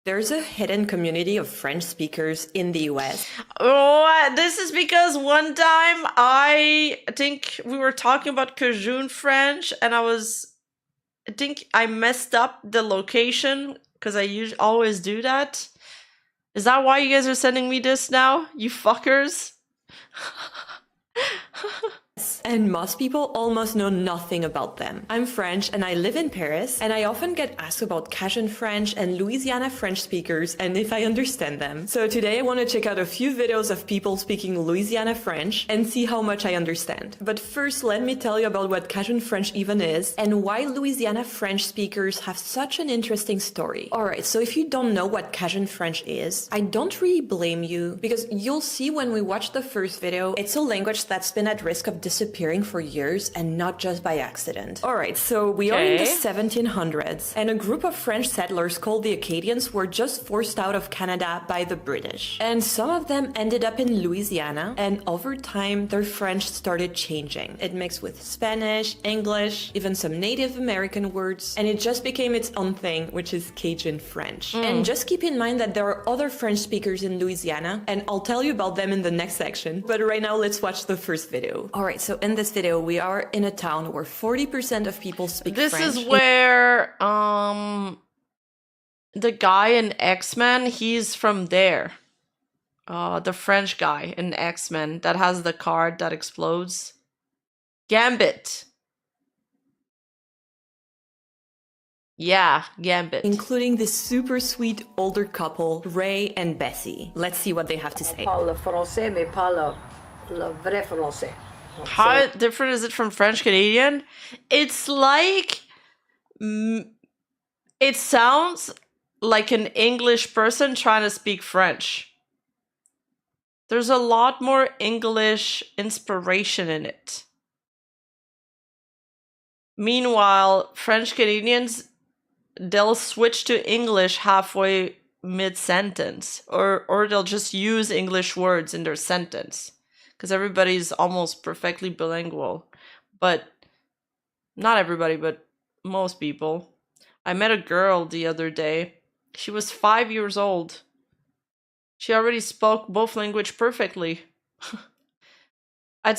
[SPEAKER 3] There's a hidden community of French speakers in the US.
[SPEAKER 1] Oh, this is because one time I think we were talking about Cajun French and I think I messed up the location because I always do that. Is that why you guys are sending me this now? You fuckers?
[SPEAKER 3] And most people almost know nothing about them. I'm French and I live in Paris, and I often get asked about Cajun French and Louisiana French speakers and if I understand them. So today I want to check out a few videos of people speaking Louisiana French and see how much I understand. But first, let me tell you about what Cajun French even is and why Louisiana French speakers have such an interesting story. Alright, so if you don't know what Cajun French is, I don't really blame you, because you'll see when we watch the first video, it's a language that's been at risk of disappearing for years and not just by accident. Alright, so we are in the 1700s, and a group of French settlers called the Acadians were just forced out of Canada by the British. And some of them ended up in Louisiana, and over time their French started changing. It mixed with Spanish, English, even some Native American words, and it just became its own thing, which is Cajun French. And just keep in mind that there are other French speakers in Louisiana, and I'll tell you about them in the next section. But right now, let's watch the first video. Alright, so in this video, we are in a town where 40% of people speak French.
[SPEAKER 1] This is where the guy in X-Men, he's from there. The French guy in X-Men that has the card that explodes. Gambit. Yeah, Gambit.
[SPEAKER 3] Including this super sweet older couple, Ray and Bessie. Let's see what they have to say.
[SPEAKER 22] Parle français, mais pas le vrai français.
[SPEAKER 1] How different is it from French Canadian? It's like... it sounds like an English person trying to speak French. There's a lot more English inspiration in it. Meanwhile, French Canadians, they'll switch to English halfway mid-sentence. Or they'll just use English words in their sentence. Because everybody's almost perfectly bilingual. But not everybody, but most people. I met a girl the other day. She was 5 years old. She already spoke both languages perfectly. I'd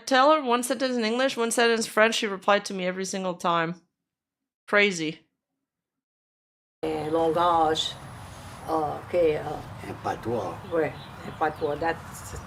[SPEAKER 1] tell her one sentence in English, one sentence in French. She replied to me every single time. Crazy.
[SPEAKER 22] Langage.
[SPEAKER 13] Patois.
[SPEAKER 22] Ouais, patois.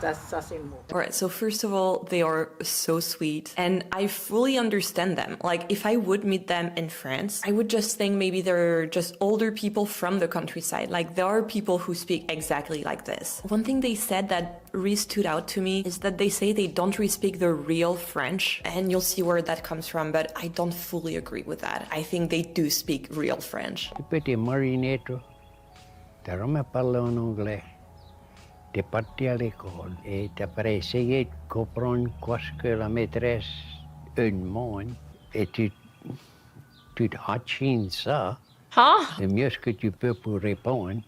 [SPEAKER 22] That's more.
[SPEAKER 3] Alright, so first of all, they are so sweet, and I fully understand them. Like, if I would meet them in France, I would just think maybe they're just older people from the countryside. Like, there are people who speak exactly like this. One thing they said that really stood out to me is that they say they don't really speak the real French, and you'll see where that comes from, but I don't fully agree with that. I think they do speak real French.
[SPEAKER 23] Petit marinato, te me parle en anglais. T'es parti à l'école et t'as essayé de comprendre ce que la maîtresse demande et tu t'achines ça. Le mieux que tu peux pour répondre.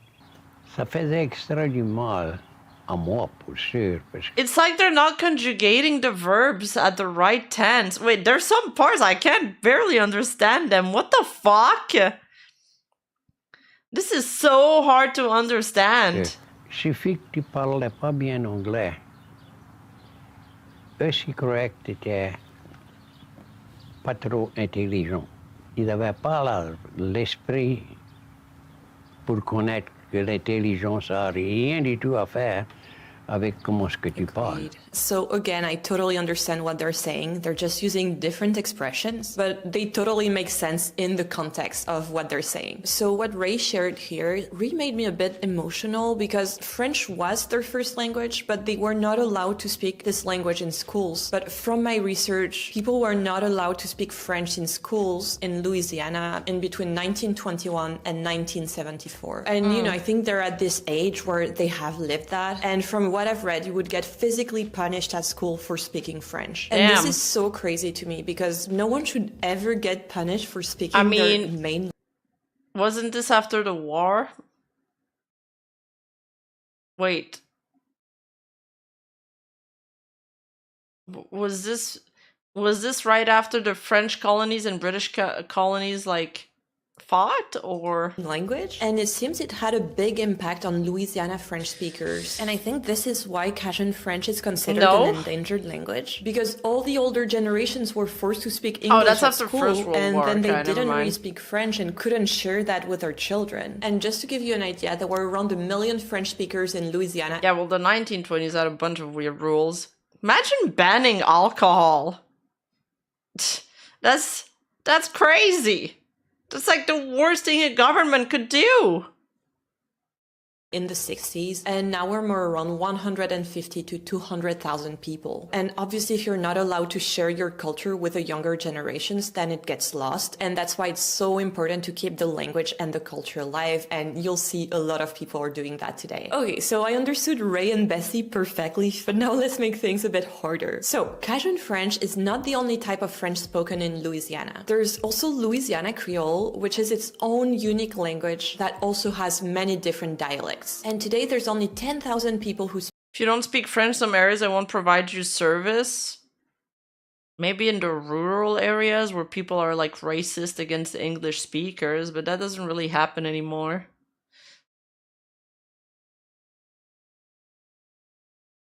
[SPEAKER 23] Ça faisait extra du mal à moi, pour sûr.
[SPEAKER 1] It's like they're not conjugating the verbs at the right tense. Wait, there's some parts I can't barely understand them. What the fuck? This is so hard to understand.
[SPEAKER 23] Suffit que tu parlais pas bien anglais. Aussi correct que t'étais pas trop intelligent. Il n'avait pas l'esprit pour connaître que l'intelligence a rien du tout à faire avec comment ce que tu parles.
[SPEAKER 3] So again, I totally understand what they're saying. They're just using different expressions, but they totally make sense in the context of what they're saying. So what Ray shared here really made me a bit emotional, because French was their first language, but they were not allowed to speak this language in schools. But from my research, people were not allowed to speak French in schools in Louisiana in between 1921 and 1974. And you know, I think they're at this age where they have lived that. And from what I've read, you would get physically punished at school for speaking French. And this is so crazy to me, because no one should ever get punished for speaking their main.
[SPEAKER 1] Wasn't this after the war? Wait. Was Was this right after the French colonies and British colonies like fought, or
[SPEAKER 3] language? And it seems it had a big impact on Louisiana French speakers. And I think this is why Cajun French is considered an endangered language, because all the older generations were forced to speak English
[SPEAKER 1] that's
[SPEAKER 3] at
[SPEAKER 1] after
[SPEAKER 3] school,
[SPEAKER 1] First World
[SPEAKER 3] and
[SPEAKER 1] War.
[SPEAKER 3] then they
[SPEAKER 1] Okay,
[SPEAKER 3] didn't
[SPEAKER 1] never
[SPEAKER 3] really
[SPEAKER 1] mind.
[SPEAKER 3] speak French and couldn't share that with their children. And just to give you an idea, there were around 1 million French speakers in Louisiana.
[SPEAKER 1] Yeah, well, the 1920s had a bunch of weird rules. Imagine banning alcohol. That's crazy. That's like the worst thing a government could do.
[SPEAKER 3] In the 60s, and now we're more around 150 to 200,000 people. And obviously, if you're not allowed to share your culture with the younger generations, then it gets lost. And that's why it's so important to keep the language and the culture alive. And you'll see a lot of people are doing that today. Okay, so I understood Ray and Bessie perfectly, but now let's make things a bit harder. So, Cajun French is not the only type of French spoken in Louisiana. There's also Louisiana Creole, which is its own unique language that also has many different dialects. And today there's only 10,000 people who speak.
[SPEAKER 1] If you don't speak French, some areas they won't provide you service. Maybe in the rural areas where people are like racist against English speakers, but that doesn't really happen anymore.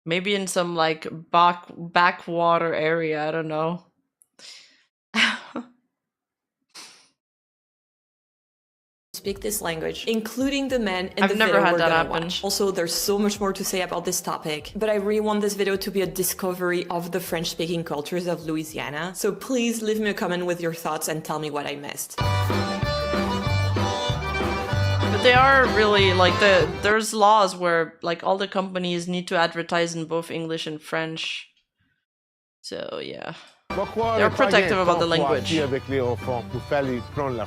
[SPEAKER 1] Maybe in some like backwater area, I don't know.
[SPEAKER 3] Speak this language, including the men in
[SPEAKER 1] I've
[SPEAKER 3] the
[SPEAKER 1] never
[SPEAKER 3] video
[SPEAKER 1] had
[SPEAKER 3] we're
[SPEAKER 1] that
[SPEAKER 3] gonna
[SPEAKER 1] happen.
[SPEAKER 3] watch. Also, there's so much more to say about this topic, but I really want this video to be a discovery of the French-speaking cultures of Louisiana. So please leave me a comment with your thoughts and tell me what I missed.
[SPEAKER 1] But they are really like there's laws where like all the companies need to advertise in both English and French. So yeah. They're protective about the language.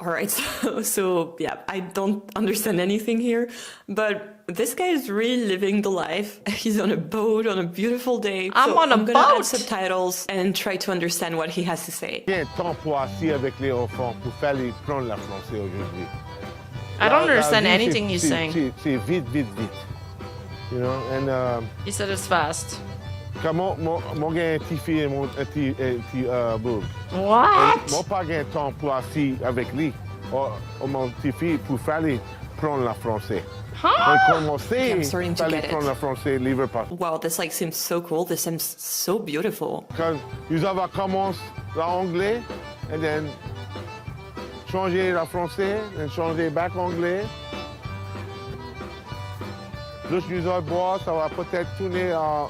[SPEAKER 3] Alright, so yeah, I don't understand anything here, but this guy is really living the life. He's on a boat on a beautiful day.
[SPEAKER 1] I'm on a
[SPEAKER 3] I'm gonna add
[SPEAKER 1] boat!
[SPEAKER 3] subtitles and try to understand what he has to say.
[SPEAKER 1] I don't understand anything he's saying.
[SPEAKER 5] You know, and
[SPEAKER 1] He said it's fast.
[SPEAKER 5] Comment mon gain petit fille mon petit boob.
[SPEAKER 1] What?
[SPEAKER 5] Mon pas gain temps pour assis avec lui. Mon petit fille pour faire prendre la français.
[SPEAKER 3] Okay, I'm starting to get it.
[SPEAKER 5] Prendre la français livre pas.
[SPEAKER 3] Wow, this like seems so cool. This seems so beautiful.
[SPEAKER 5] Quand nous avons commencé l'anglais and then changer la français and changer back anglais. Plus nous allons boire, ça va peut-être tourner en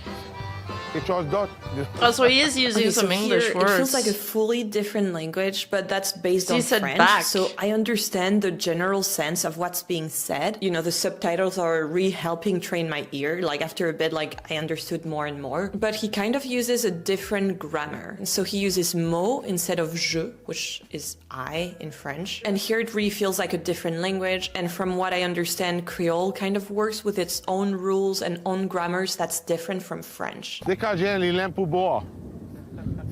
[SPEAKER 1] Oh, so he is using some English words.
[SPEAKER 3] It feels like a fully different language, but that's based on French.
[SPEAKER 1] Back.
[SPEAKER 3] So I understand the general sense of what's being said. You know, the subtitles are really helping train my ear. Like after a bit, like I understood more and more. But he kind of uses a different grammar. So he uses mo instead of je, which is I in French. And here it really feels like a different language. And from what I understand, Creole kind of works with its own rules and own grammars that's different from French.
[SPEAKER 5] Cajun, il aime pour boire.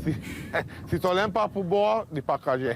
[SPEAKER 5] Si tu l'aimes pas pour boire, il n'est pas Cajun.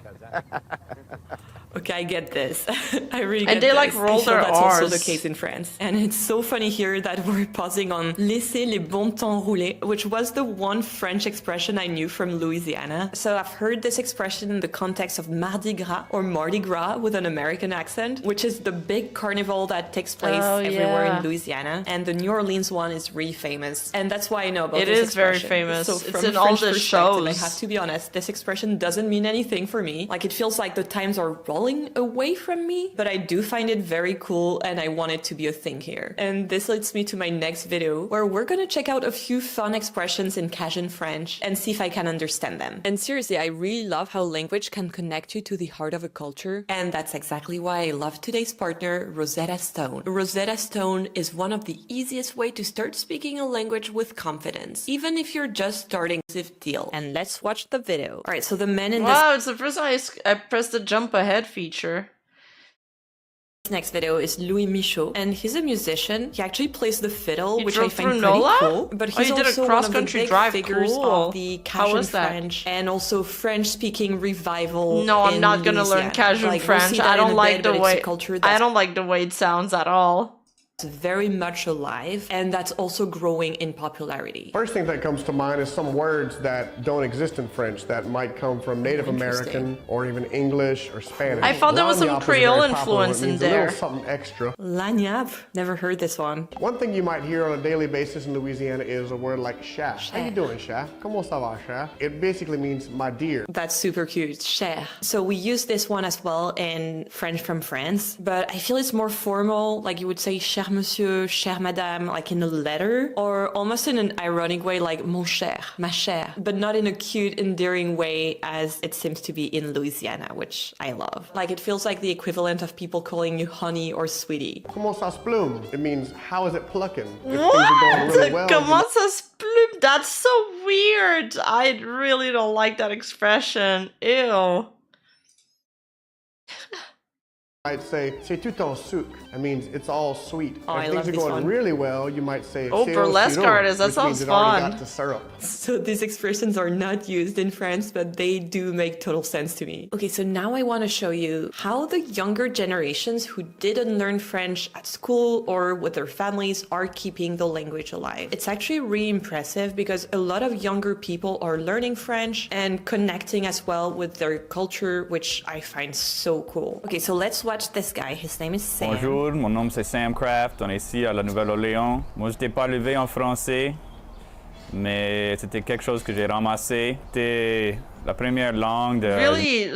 [SPEAKER 3] Okay, I get this. I really get
[SPEAKER 1] and they
[SPEAKER 3] this.
[SPEAKER 1] like roll their
[SPEAKER 3] that's
[SPEAKER 1] R's.
[SPEAKER 3] also the case in France. And it's so funny here that we're pausing on laisser les bons temps rouler, which was the one French expression I knew from Louisiana. So I've heard this expression in the context of Mardi Gras or Mardi Gras with an American accent, which is the big carnival that takes place everywhere in Louisiana. And the New Orleans one is really famous. And that's why I know about this
[SPEAKER 1] It is very
[SPEAKER 3] expression.
[SPEAKER 1] famous.
[SPEAKER 3] So
[SPEAKER 1] it's
[SPEAKER 3] from
[SPEAKER 1] in
[SPEAKER 3] a
[SPEAKER 1] all
[SPEAKER 3] French
[SPEAKER 1] the
[SPEAKER 3] perspective, I
[SPEAKER 1] shows.
[SPEAKER 3] have to be honest, this expression doesn't mean anything for me. Like it feels like the times are rolling away from me, but I do find it very cool and I want it to be a thing here. And this leads me to my next video where we're gonna check out a few fun expressions in Cajun French and see if I can understand them. And seriously, I really love how language can connect you to the heart of a culture, and that's exactly why I love today's partner, Rosetta Stone. Rosetta Stone is one of the easiest way to start speaking a language with confidence, even if you're just starting with deal. And let's watch the video. Alright, so the men in this
[SPEAKER 1] Wow, it's the first time I pressed the jump ahead feature.
[SPEAKER 3] next video is Louis Michaud, and he's a musician. He actually plays the fiddle,
[SPEAKER 1] He
[SPEAKER 3] which I
[SPEAKER 1] drove
[SPEAKER 3] find
[SPEAKER 1] through
[SPEAKER 3] pretty
[SPEAKER 1] NOLA?
[SPEAKER 3] cool. But
[SPEAKER 1] Oh,
[SPEAKER 3] he's
[SPEAKER 1] you did a
[SPEAKER 3] also one of the
[SPEAKER 1] cross-country
[SPEAKER 3] big
[SPEAKER 1] drive.
[SPEAKER 3] figures
[SPEAKER 1] Cool.
[SPEAKER 3] of the
[SPEAKER 1] How
[SPEAKER 3] Cajun
[SPEAKER 1] was that?
[SPEAKER 3] French and also French-speaking revival.
[SPEAKER 1] No, I'm
[SPEAKER 3] in
[SPEAKER 1] not gonna learn
[SPEAKER 3] Louisiana.
[SPEAKER 1] Cajun
[SPEAKER 3] Like, we'll
[SPEAKER 1] French.
[SPEAKER 3] see that
[SPEAKER 1] I
[SPEAKER 3] in
[SPEAKER 1] don't
[SPEAKER 3] a
[SPEAKER 1] like
[SPEAKER 3] bit,
[SPEAKER 1] the
[SPEAKER 3] but it's
[SPEAKER 1] way
[SPEAKER 3] a culture
[SPEAKER 1] I
[SPEAKER 3] that's
[SPEAKER 1] don't like the way it sounds at all.
[SPEAKER 3] very much alive, and that's also growing in popularity.
[SPEAKER 2] First thing that comes to mind is some words that don't exist in French that might come from Native American or even English or Spanish.
[SPEAKER 1] I thought there was some
[SPEAKER 2] Lagniappe is
[SPEAKER 1] Creole
[SPEAKER 2] very popular.
[SPEAKER 1] influence
[SPEAKER 2] It
[SPEAKER 1] in
[SPEAKER 2] means
[SPEAKER 1] there.
[SPEAKER 2] A little something extra.
[SPEAKER 3] Lagniappe? Never heard this one.
[SPEAKER 2] One thing you might hear on a daily basis in Louisiana is a word like chat. How you doing, chat? Comment ça va, chat? It basically means my dear.
[SPEAKER 3] That's super cute, cher. So we use this one as well in French from France, but I feel it's more formal, like you would say cher monsieur, cher madame, like in a letter, or almost in an ironic way like mon cher, ma chère, but not in a cute, endearing way as it seems to be in Louisiana, which I love. Like it feels like the equivalent of people calling you honey or sweetie.
[SPEAKER 2] Comment ça se plume? It means how is it plucking? If
[SPEAKER 1] What?
[SPEAKER 2] things are going really well,
[SPEAKER 1] Comment ça se plume? That's so weird. I really don't like that expression. Ew.
[SPEAKER 2] I'd say, c'est tout en sucre. That means it's all sweet.
[SPEAKER 3] Oh, I
[SPEAKER 2] if
[SPEAKER 3] love
[SPEAKER 2] things are
[SPEAKER 3] this
[SPEAKER 2] going
[SPEAKER 3] one.
[SPEAKER 2] really well, you might say,
[SPEAKER 1] Oh,
[SPEAKER 2] c'est au
[SPEAKER 1] burlesque
[SPEAKER 2] sirop,
[SPEAKER 1] artist, that
[SPEAKER 2] which
[SPEAKER 1] sounds
[SPEAKER 2] means it already
[SPEAKER 1] fun.
[SPEAKER 2] got the syrup.
[SPEAKER 3] So these expressions are not used in France, but they do make total sense to me. Okay, so now I want to show you how the younger generations who didn't learn French at school or with their families are keeping the language alive. It's actually really impressive because a lot of younger people are learning French and connecting as well with their culture, which I find so cool. Okay, so let's watch this guy. His name is Sam.
[SPEAKER 6] Bonjour, mon nom c'est Sam Craft, on est ici à la Nouvelle-Orléans. Moi, je n'étais pas élevé en français, mais c'était quelque chose que j'ai ramassé. C'était la première langue de...
[SPEAKER 1] Really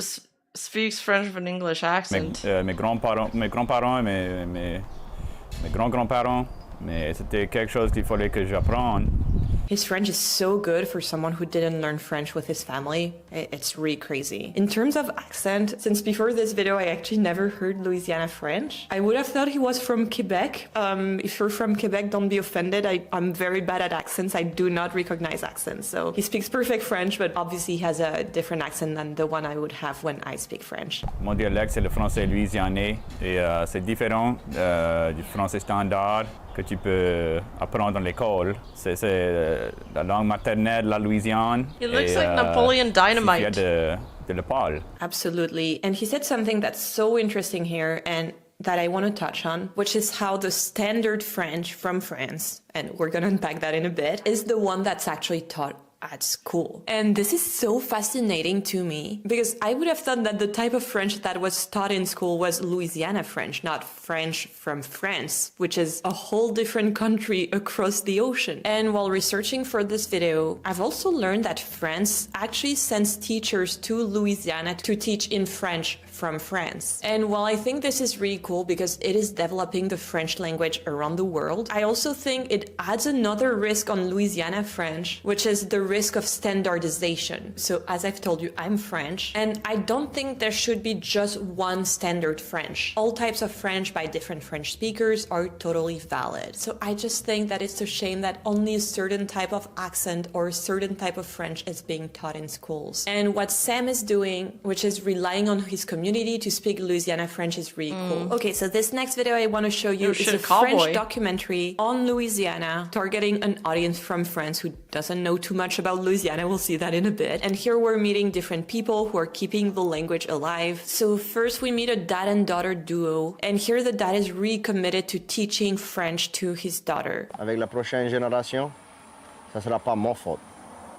[SPEAKER 1] speaks French with an English accent.
[SPEAKER 6] Mes grands-parents et mes grands-grands-parents, mais c'était quelque chose qu'il fallait que j'apprenne.
[SPEAKER 3] His French is so good for someone who didn't learn French with his family. It's really crazy. In terms of accent, since before this video I actually never heard Louisiana French, I would have thought he was from Quebec. If you're from Quebec, don't be offended. I'm very bad at accents. I do not recognize accents. So he speaks perfect French, but obviously he has a different accent than the one I would have when I speak French.
[SPEAKER 6] Mon dialecte, c'est le français louisianais et c'est différent du français standard que tu peux apprendre dans l'école. C'est la langue maternelle de la Louisiane.
[SPEAKER 1] He looks like Napoleon Dynamite.
[SPEAKER 6] De le parler.
[SPEAKER 3] Absolutely. And he said something that's so interesting here and that I want to touch on, which is how the standard French from France, and we're going to unpack that in a bit, is the one that's actually taught at school. And this is so fascinating to me because I would have thought that the type of French that was taught in school was Louisiana French, not French from France, which is a whole different country across the ocean. And while researching for this video, I've also learned that France actually sends teachers to Louisiana to teach in French from France. And while I think this is really cool because it is developing the French language around the world, I also think it adds another risk on Louisiana French, which is the risk of standardization. So as I've told you, I'm French, and I don't think there should be just one standard French. All types of French by different French speakers are totally valid. So I just think that it's a shame that only a certain type of accent or a certain type of French is being taught in schools. And what Sam is doing, which is relying on his community to speak Louisiana French, is really cool. Okay, so this next video I want to show you is a French documentary on Louisiana targeting an audience from France who doesn't know too much about Louisiana. We'll see that in a bit. And here we're meeting different people who are keeping the language alive. So first we meet a dad and daughter duo, and here the dad is really committed to teaching French to his daughter.
[SPEAKER 7] Avec la prochaine génération, ça sera pas mon faute.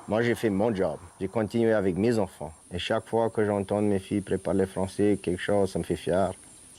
[SPEAKER 7] Moi, j'ai fait mon job. J'ai continué avec mes enfants. Et chaque fois que j'entends mes filles préparer le français, quelque chose, ça me fait fier.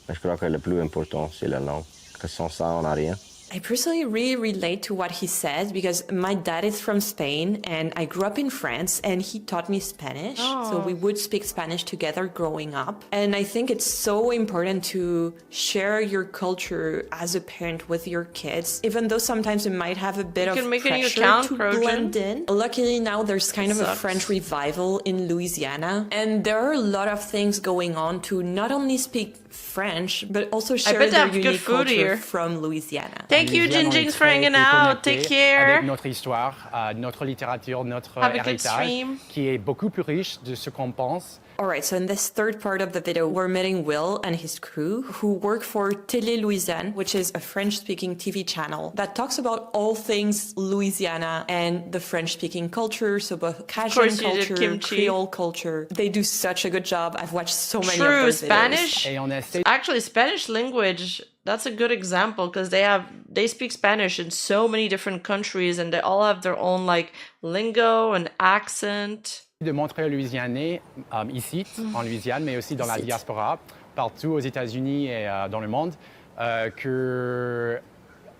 [SPEAKER 7] Mais je crois que le plus important, c'est la langue. Que sans ça, on n'a rien.
[SPEAKER 3] I personally really relate to what he said because my dad is from Spain and I grew up in France and he taught me Spanish. So we would speak Spanish together growing up. And I think it's so important to share your culture as a parent with your kids, even though sometimes it might have a bit of pressure to blend in. Luckily now there's kind of a French revival in Louisiana and there are a lot of things going on to not only speak French, but also share their unique culture from Louisiana.
[SPEAKER 1] Thank you, Jinjings, for hanging out. Take care.
[SPEAKER 24] Avec notre histoire, notre littérature, notre
[SPEAKER 1] Have a good
[SPEAKER 24] héritage,
[SPEAKER 1] stream.
[SPEAKER 24] qui est beaucoup plus riche de ce qu'on pense.
[SPEAKER 3] Alright, so in this third part of the video, we're meeting Will and his crew who work for Télé Louisiane, which is a French-speaking TV channel that talks about all things Louisiana and the French-speaking culture, so both Cajun culture, Creole culture. They do such a good job. I've watched so many of those videos.
[SPEAKER 24] Et on essaie
[SPEAKER 1] Actually, Spanish language, that's a good example because they speak Spanish in so many different countries and they all have their own like lingo and accent.
[SPEAKER 24] De Montréal louisianais ici, en Louisiane, mais aussi dans la diaspora, partout aux États-Unis et dans le monde, que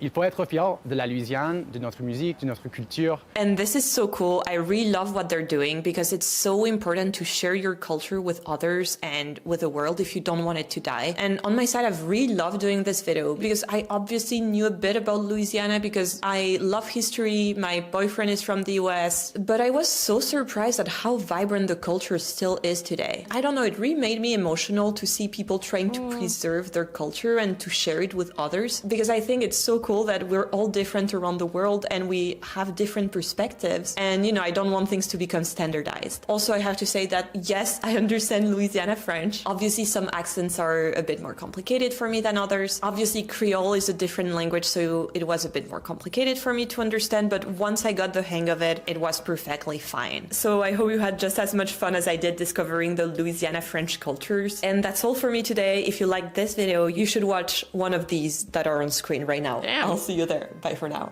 [SPEAKER 24] il faut être fier de la Louisiane, de notre musique, de notre culture.
[SPEAKER 3] And this is so cool. I really love what they're doing because it's so important to share your culture with others and with the world if you don't want it to die. And on my side, I've really loved doing this video because I obviously knew a bit about Louisiana because I love history. My boyfriend is from the US, but I was so surprised at how vibrant the culture still is today. I don't know, it really made me emotional to see people trying to preserve their culture and to share it with others because I think it's so cool that we're all different around the world and we have different perspectives. And, you know, I don't want things to become standardized. Also, I have to say that, yes, I understand Louisiana French. Obviously, some accents are a bit more complicated for me than others. Obviously, Creole is a different language, so it was a bit more complicated for me to understand. But once I got the hang of it, it was perfectly fine. So I hope you had just as much fun as I did discovering the Louisiana French cultures. And that's all for me today. If you liked this video, you should watch one of these that are on screen right now.
[SPEAKER 1] Damn.
[SPEAKER 3] I'll see you there. Bye for now.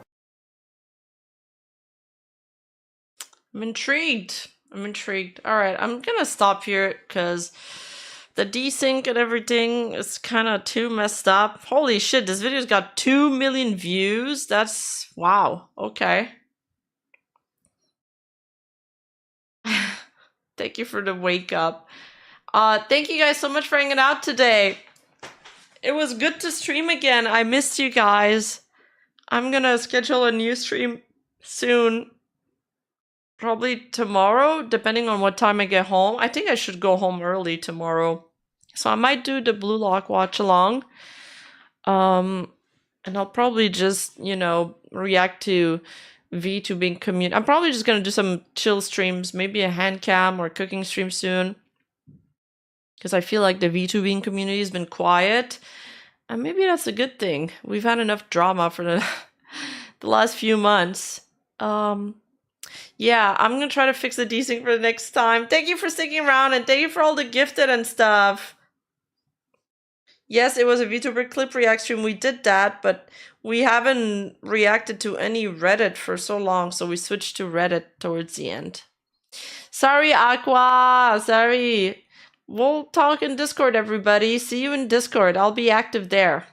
[SPEAKER 1] I'm intrigued. All right, I'm gonna stop here because the desync and everything is kind of too messed up. Holy shit, this video's got 2 million views. That's wow. Okay. Thank you for the wake up. Thank you guys so much for hanging out today. It was good to stream again. I missed you guys. I'm gonna schedule a new stream soon. Probably tomorrow, depending on what time I get home. I think I should go home early tomorrow. So I might do the Blue Lock watch along. And I'll probably just, you know, react to VTubing community. I'm probably just gonna do some chill streams, maybe a hand cam or cooking stream soon. Because I feel like the VTubing community has been quiet. And maybe that's a good thing. We've had enough drama for the last few months. Yeah, I'm gonna try to fix the desync for the next time. Thank you for sticking around and thank you for all the gifted and stuff. Yes, it was a VTuber clip react stream. We did that, but we haven't reacted to any Reddit for so long, so we switched to Reddit towards the end. Sorry, Aqua. Sorry. We'll talk in Discord, everybody. See you in Discord. I'll be active there.